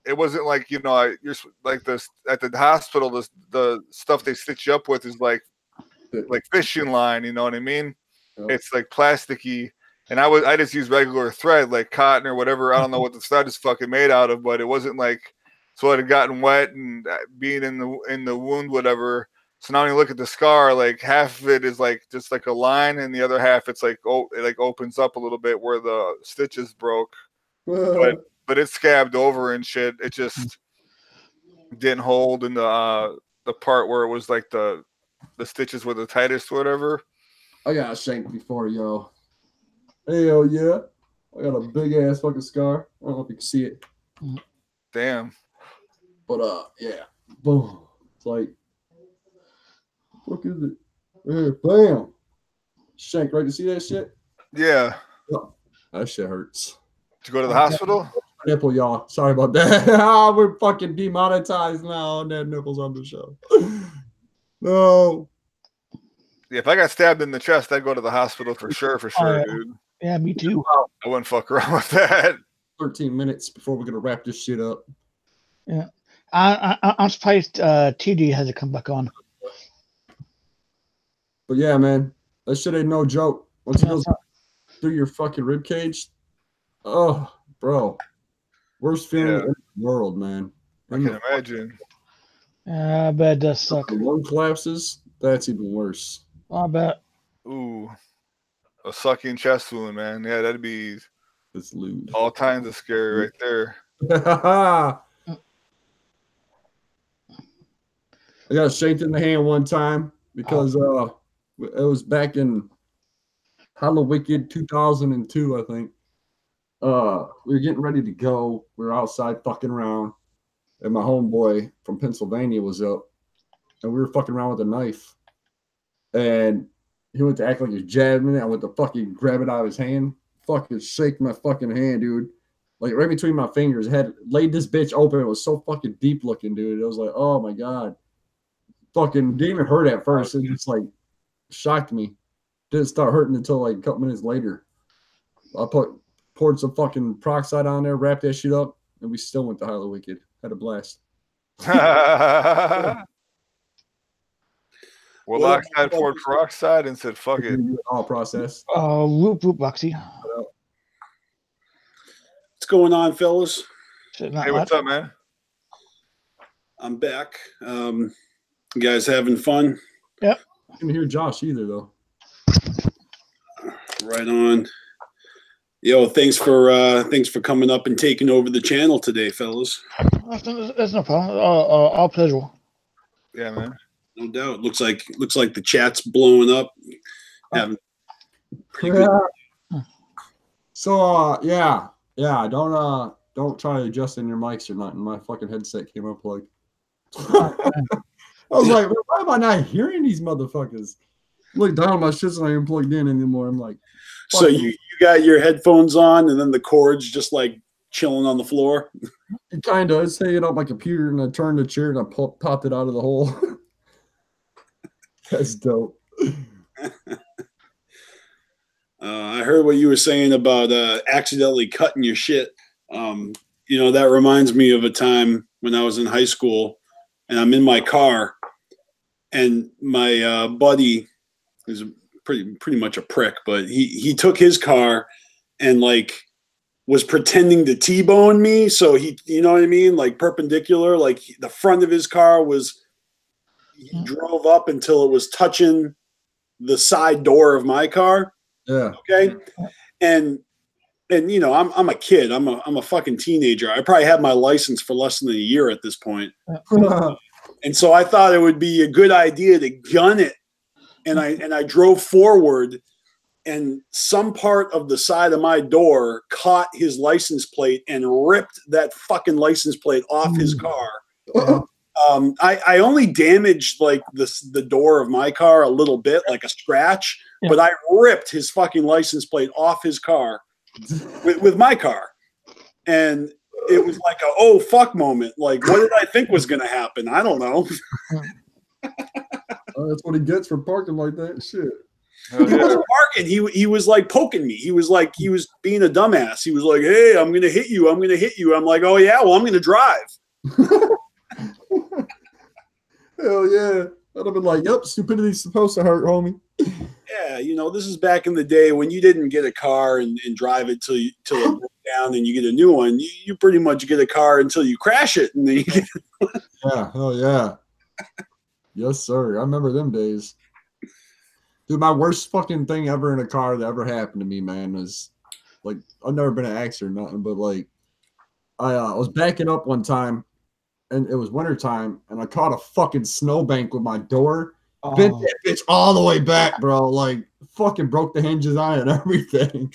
it wasn't like, you know, you're like this at the hospital. The stuff they stitch you up with is like fishing line. You know what I mean? Yeah. It's like plasticky, and I just used regular thread like cotton or whatever. I don't know what the thread is fucking made out of, but it wasn't like, so it had gotten wet and being in the wound, whatever. So now when you look at the scar, like half of it is like just like a line, and the other half it's like it like opens up a little bit where the stitches broke. But it scabbed over and shit. It just didn't hold in the part where it was like the stitches were the tightest or whatever. I got shanked before, yo. Hell yeah. I got a big ass fucking scar. I don't know if you can see it. Damn. But yeah. Boom. It's like, what is it? Yeah, bam. Shank, right? You see that shit? Yeah. Oh, that shit hurts. Did you go to the hospital? Nipple, y'all. Sorry about that. We're fucking demonetized now on that nipples on the show. No. Yeah, if I got stabbed in the chest, I'd go to the hospital for sure, yeah. dude. Yeah, me too. I wouldn't fuck around with that. 13 minutes before we're gonna wrap this shit up. Yeah, I'm surprised TD hasn't come back on. But yeah, man, that shit ain't no joke. Once it goes through your fucking rib cage, oh, bro, worst feeling in the world, man. I can imagine. Yeah, I bet it does suck. The lung collapses. That's even worse. I bet. Ooh, a sucking chest wound, man. Yeah, that'd be It's lewd. all kinds of scary right there. I got shanked in the hand one time because it was back in Halloween 2002, I think. We were getting ready to go. We were outside fucking around, and my homeboy from Pennsylvania was up, and we were fucking around with a knife. And he went to act like he was jabbing it. I went to fucking grab it out of his hand, fucking shake my fucking hand, dude. Like right between my fingers, had laid this bitch open. It was so fucking deep looking, dude. It was like, oh my god, fucking didn't even hurt at first. It just like shocked me. Didn't start hurting until like a couple minutes later. I poured some fucking peroxide on there, wrapped that shit up, and we still went to Hilo Wicked. Had a blast. Well, Oxide poured peroxide and said, fuck it. All process. Whoop, whoop, Boxy. What's going on, fellas? Hey, what's up, man? I'm back. You guys having fun? Yep. I didn't hear Josh either, though. Right on. Yo, thanks for coming up and taking over the channel today, fellas. That's no problem. All pleasure. Yeah, man. No doubt. Looks like the chat's blowing up. Having pretty good. So yeah. Don't try adjusting your mics or nothing. My fucking headset came up like I was like, why am I not hearing these motherfuckers? Look down, my shit's not even plugged in anymore. I'm like, so you got your headphones on and then the cord's just like chilling on the floor? Kind of. It's hanging up my computer, and I turned the chair and I popped it out of the hole. That's dope. I heard what you were saying about accidentally cutting your shit. That reminds me of a time when I was in high school and I'm in my car and my buddy is pretty much a prick, but he took his car and like was pretending to T-bone me. So he, you know what I mean? Like perpendicular, like the front of his car was, he drove up until it was touching the side door of my car. Yeah. Okay. And and you know, I'm a kid. I'm a fucking teenager. I probably had my license for less than a year at this point. And so I thought it would be a good idea to gun it. And I drove forward, and some part of the side of my door caught his license plate and ripped that fucking license plate off his car. I only damaged like the door of my car a little bit, like a scratch, but I ripped his fucking license plate off his car with my car. And it was like a oh fuck moment. Like, what did I think was going to happen? I don't know. That's what he gets for parking like that. Shit. He wasn't parking. He was like poking me. He was being a dumbass. He was like, "Hey, I'm going to hit you. I'm going to hit you." I'm like, "Oh yeah, well I'm going to drive." Hell yeah. I'd have been like, "Yep, stupidity's supposed to hurt, homie." Yeah, you know, this is back in the day when you didn't get a car and drive it till it broke down and you get a new one. You pretty much get a car until you crash it and then you get Yeah, hell yeah. Yes, sir. I remember them days. Dude, my worst fucking thing ever in a car that ever happened to me, man, was like I've never been in an accident or nothing, but like I was backing up one time and it was wintertime and I caught a fucking snowbank with my door. Bent that bitch all the way back, bro. Like fucking broke the hinges on it and everything.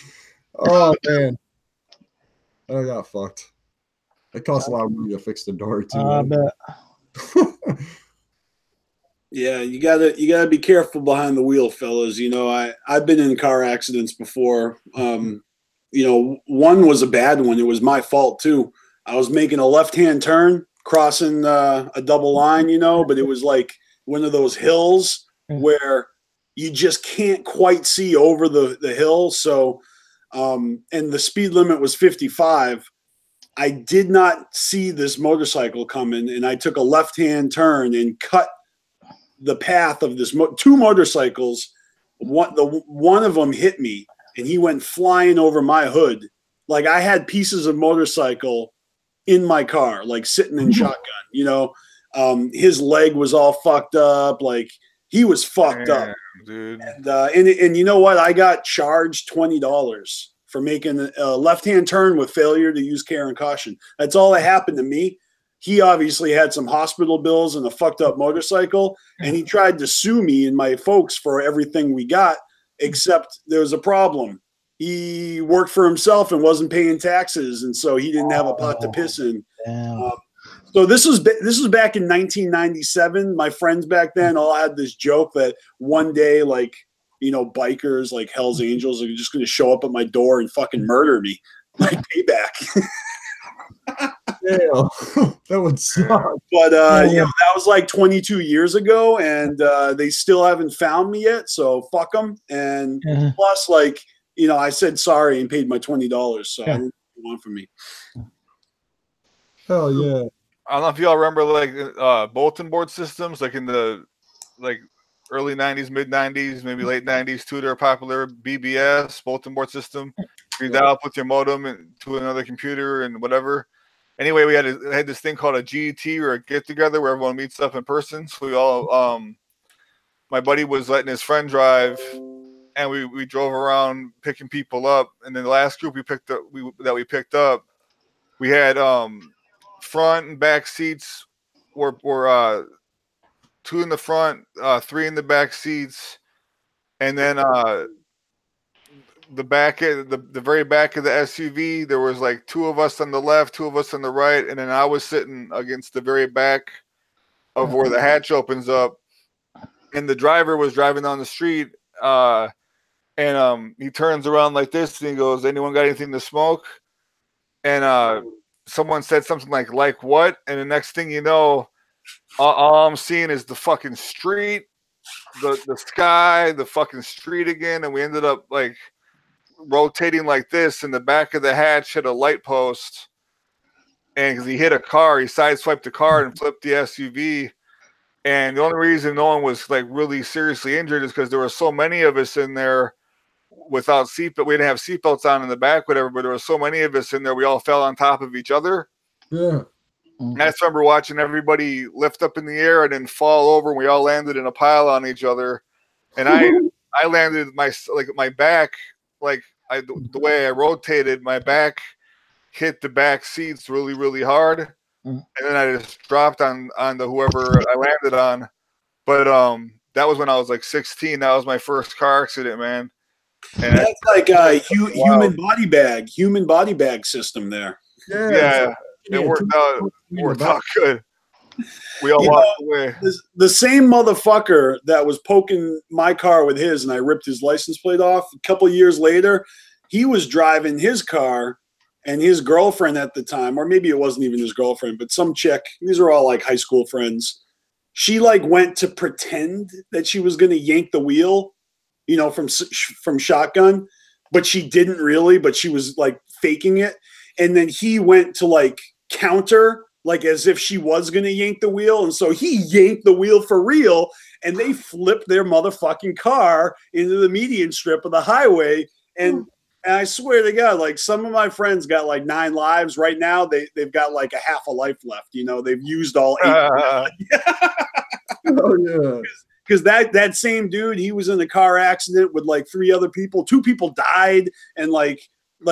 Oh man. I got fucked. It cost a lot of money to fix the door too. I bet. Yeah, you gotta be careful behind the wheel, fellas. You know, I've been in car accidents before. You know, one was a bad one. It was my fault too. I was making a left-hand turn, crossing a double line, you know, but it was like one of those hills where you just can't quite see over the hill. So, and the speed limit was 55. I did not see this motorcycle coming, and I took a left-hand turn and cut the path of this two motorcycles. One of them hit me, and he went flying over my hood. Like I had pieces of motorcycle in my car, like sitting in shotgun, you know. His leg was all fucked up. Like he was fucked up, dude. And you know what? I got charged $20 for making a left-hand turn with failure to use care and caution. That's all that happened to me. He obviously had some hospital bills and a fucked up motorcycle, and he tried to sue me and my folks for everything we got, except there was a problem. He worked for himself and wasn't paying taxes, and so he didn't have a pot to piss in. So this was back in 1997. My friends back then all had this joke that one day, like, you know, bikers like Hell's Angels are just going to show up at my door and fucking murder me, like payback. Yeah, that would suck. But you know, that was like 22 years ago, and they still haven't found me yet. So fuck them. And plus, like, you know, I said sorry and paid my $20. So I didn't want from me. Hell yeah. I don't know if y'all remember like bulletin board systems, like in the like early 90s, mid 90s, maybe late 90s too. They're popular. BBS bulletin board system. You dial up with your modem to another computer and whatever. Anyway, we had this thing called a GET or a get together where everyone meets up in person. So we all, my buddy was letting his friend drive, and we drove around picking people up. And then the last group we picked up, we had front and back seats were 2 in the front, 3 in the back seats, and then the very back of the SUV, there was like 2 of us on the left, 2 of us on the right, and then I was sitting against the very back of where the hatch opens up, and the driver was driving down the street, and he turns around like this and he goes, "Anyone got anything to smoke?" And someone said something like what? And the next thing you know, all I'm seeing is the fucking street, the sky, the fucking street again, and we ended up like rotating like this, and the back of the hatch hit a light post, and because he hit a car, he sideswiped the car and flipped the SUV. And the only reason no one was like really seriously injured is because there were so many of us in there without seatbelt. We didn't have seatbelts on in the back, whatever, but there were so many of us in there, we all fell on top of each other. Yeah. And I just remember watching everybody lift up in the air and then fall over, and we all landed in a pile on each other. And I landed my back like the way I rotated, my back hit the back seats really, really hard, and then I just dropped on the whoever I landed on. But that was when I was like 16. That was my first car accident, man. And that's like a human body bag system there. Yeah, it worked out good. We all walked away. The same motherfucker that was poking my car with his, and I ripped his license plate off. A couple of years later, he was driving his car, and his girlfriend at the time, or maybe it wasn't even his girlfriend, but some chick. These are all like high school friends. She like went to pretend that she was going to yank the wheel, you know, from shotgun, but she didn't really. But she was like faking it, and then he went to like counter, like as if she was going to yank the wheel. And so he yanked the wheel for real, and they flipped their motherfucking car into the median strip of the highway. And I swear to God, like some of my friends got like 9 lives right now. They've got like a half a life left. You know, they've used all 8. Oh, yeah. Because that same dude, he was in a car accident with like 3 other people. 2 people died. And like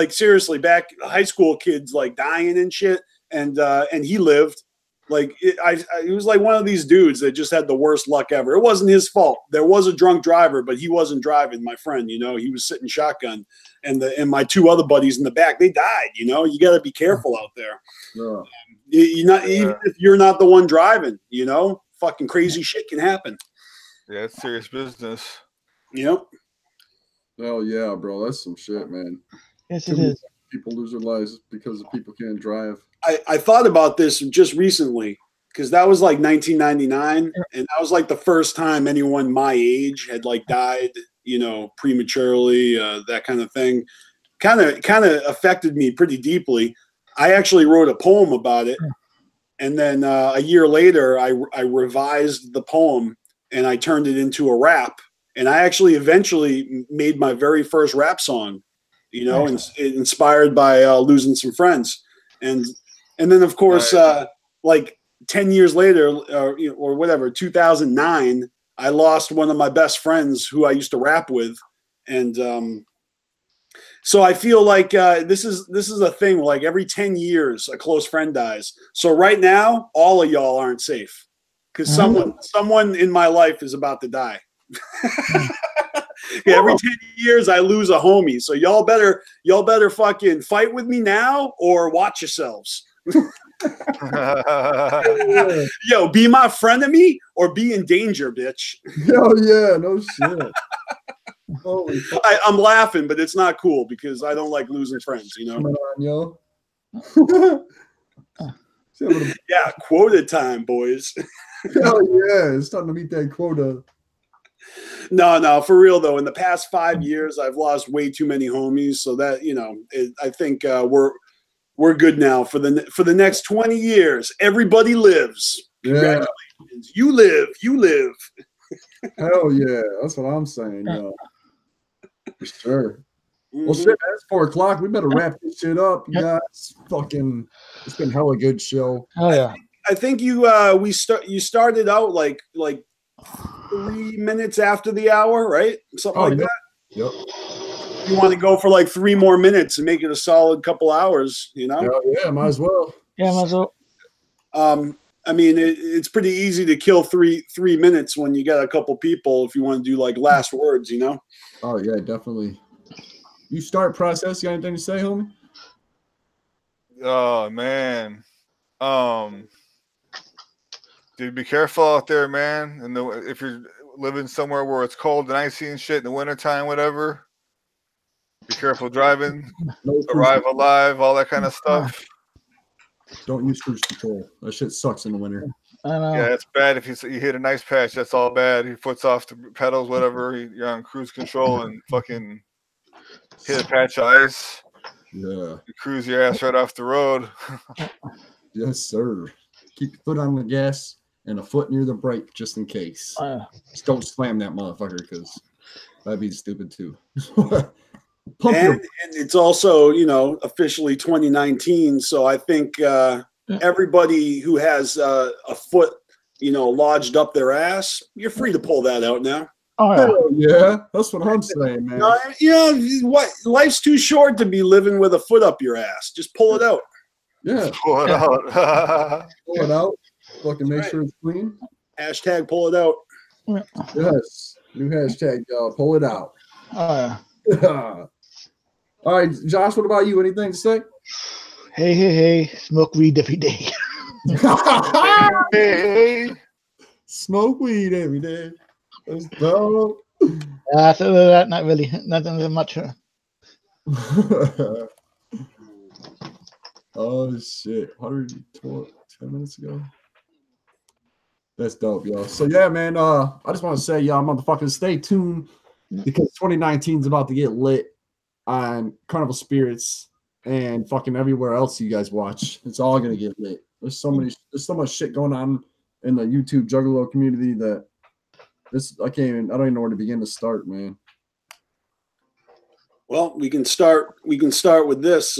seriously, back high school kids like dying and shit. And he lived. Like it was like one of these dudes that just had the worst luck ever. It wasn't his fault. There was a drunk driver, but he wasn't driving. My friend, you know, he was sitting shotgun, and my 2 other buddies in the back, they died. You know, you got to be careful out there. Yeah. Even if you're not the one driving, you know, fucking crazy shit can happen. Yeah, it's serious business. Yep. Oh yeah, bro, that's some shit, man. Yes, it is. People lose their lives because people can't drive. I thought about this just recently because that was like 1999, and that was like the first time anyone my age had like died, you know, prematurely, that kind of thing. Kind of affected me pretty deeply. I actually wrote a poem about it, and then a year later, I revised the poem and I turned it into a rap. And I actually eventually made my very first rap song, you know, inspired by losing some friends. And then, of course, like 10 years later or whatever, 2009, I lost one of my best friends who I used to rap with. And so I feel like this is a thing. Like every 10 years, a close friend dies. So right now, all of y'all aren't safe because someone in my life is about to die. Every 10 years, I lose a homie. So y'all better fucking fight with me now or watch yourselves. Yo, be my frenemy or be in danger, bitch. Yo, yeah, no shit. Holy fuck. I'm laughing, but it's not cool because I don't like losing friends, you know? Come on, yo. Yeah, quota time, boys. Hell yeah, it's starting to meet that quota. No, for real though. In the past 5 years, I've lost way too many homies. So that, you know, I think we're good now for the next 20 years. Everybody lives. Yeah. Congratulations. You live. Hell yeah, that's what I'm saying. Yo. For sure. Well, shit, man, it's 4 o'clock. We better wrap this shit up, you guys. It's been hella good show. Oh yeah. I think you started out like 3 minutes after the hour, right? Something like that. Yep. You want to go for like 3 more minutes and make it a solid couple hours, you know? Yeah, might as well. Yeah, might as well. I mean, it's pretty easy to kill three minutes when you got a couple people if you want to do like last words, you know? Oh yeah, definitely. You start process. You got anything to say, homie? Oh man, dude, be careful out there, man. And if you're living somewhere where it's cold and icy and shit in the wintertime, whatever, be careful driving. Arrive alive, all that kind of stuff. Don't use cruise control. That shit sucks in the winter. I know. Yeah, it's bad if you hit a nice patch. That's all bad. Your foot's off the pedals, whatever. You're on cruise control and fucking hit a patch of ice. Yeah. You cruise your ass right off the road. Yes, sir. Keep your foot on the gas and a foot near the brake just in case. Just don't slam that motherfucker because that'd be stupid too. And it's also, you know, officially 2019. So I think everybody who has a foot, you know, lodged up their ass, you're free to pull that out now. Oh yeah. Hell yeah, that's what I'm saying, man. You know what? Life's too short to be living with a foot up your ass. Just pull it out. Yeah, Pull it out. pull it out. Fucking make Right. sure it's clean. Hashtag pull it out. Yes, new hashtag, y'all. Pull it out. Oh yeah. All right, Josh. What about you? Anything to say? Hey. Smoke weed every day. Hey. Smoke weed every day. That's dope. So that not really, nothing much. Oh shit! 112 10 minutes ago. That's dope, y'all. So yeah, man. I just want to say, y'all, motherfucking stay tuned because 2019 is about to get lit on Carnival Spirits and fucking everywhere else you guys watch. It's all gonna get lit. There's so much shit going on in the YouTube Juggalo community that I don't even know where to begin to start, man. Well, we can start with this.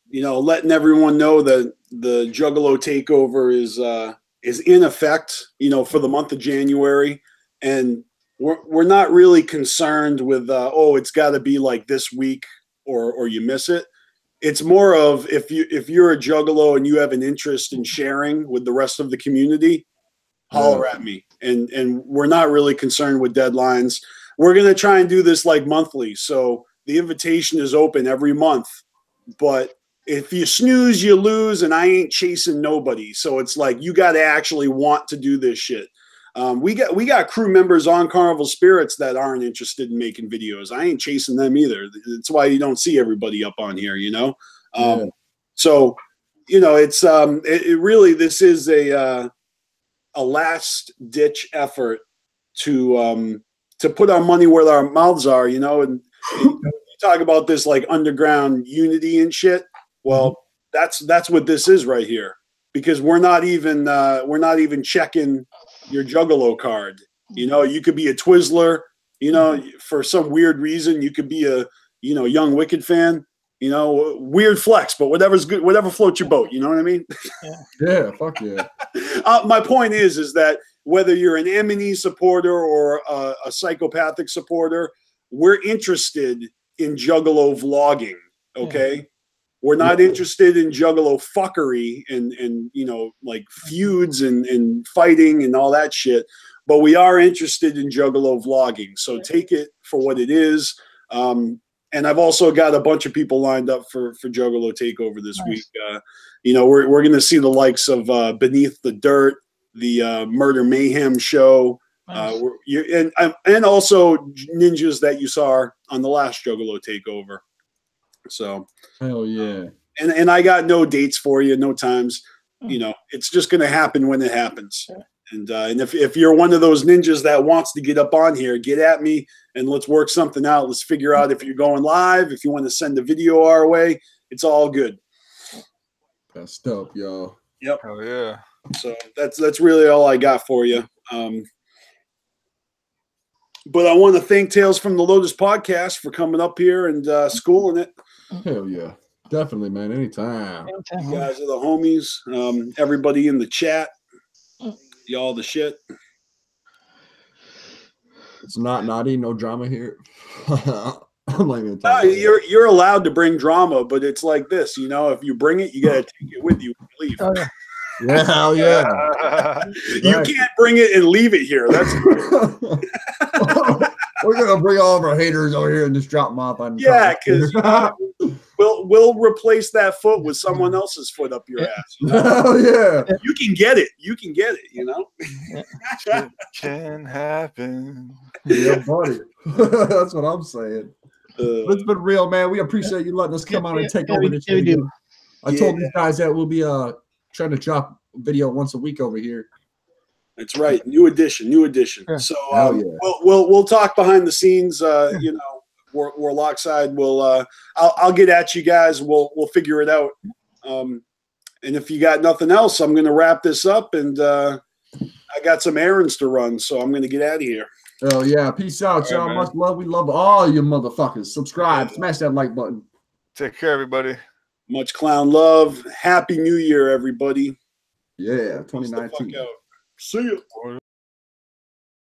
You know, letting everyone know that the Juggalo Takeover is in effect. You know, for the month of January, and we're not really concerned with it's got to be like this week or you miss it. It's more of if you're a Juggalo and you have an interest in sharing with the rest of the community, holler at me. And we're not really concerned with deadlines. We're gonna try and do this like monthly, so the invitation is open every month. But if you snooze, you lose, and I ain't chasing nobody. So it's like you got to actually want to do this shit. We got crew members on Carnival Spirits that aren't interested in making videos. I ain't chasing them either. That's why you don't see everybody up on here, you know. So, you know, it's it really, this is a last ditch effort to put our money where our mouths are, you know. And you talk about this like underground unity and shit. Well, that's what this is right here, because we're not even checking your Juggalo card. You know, you could be a Twizzler, you know, for some weird reason. You could be a, you know, Young Wicked fan, you know, weird flex, but whatever's good, whatever floats your boat. You know what I mean? Yeah, fuck yeah. My point is that whether you're an M&E supporter or a psychopathic supporter, we're interested in Juggalo vlogging. Okay. We're not interested in Juggalo fuckery and you know, like feuds and fighting and all that shit. But we are interested in Juggalo vlogging. So take it for what it is. And I've also got a bunch of people lined up for Juggalo Takeover this week. You know, we're going to see the likes of Beneath the Dirt, the Murder Mayhem show, and also ninjas that you saw on the last Juggalo Takeover. So hell yeah. And I got no dates for you, no times. You know, it's just going to happen when it happens. And if you're one of those ninjas that wants to get up on here, get at me and let's work something out. Let's figure out if you're going live, if you want to send a video our way, it's all good. That's dope, y'all. Yep. Oh yeah. So that's really all I got for you. But I want to thank Tales from the Lotus podcast for coming up here and schooling it. Hell yeah. Definitely, man. Anytime. You guys are the homies. Everybody in the chat. Y'all the shit. It's not naughty, no drama here. I'm not even No, you're allowed to bring drama, but it's like this, you know, if you bring it, you gotta take it with you when you leave. Oh, yeah. Yeah, hell yeah. You can't bring it and leave it here. That's we're gonna bring all of our haters over here and just drop them off on because we'll replace that foot with someone else's foot up your ass. You know? Hell yeah. You can get it. You can get it, you know? It can happen. Yeah, buddy. That's what I'm saying. It's been real, man. We appreciate you letting us come on and take over this video. I told these guys that we'll be trying to drop video once a week over here. That's right. New edition. Yeah. So yeah. we'll talk behind the scenes. You know, we're lockside. I'll get at you guys. We'll figure it out. And if you got nothing else, I'm gonna wrap this up, and I got some errands to run, so I'm gonna get out of here. Oh yeah. Peace out, y'all. Much love. We love all you motherfuckers. Subscribe. Smash that like button. Take care, everybody. Much clown love. Happy New Year, everybody. Yeah, Peace the fuck 2019. out. See you.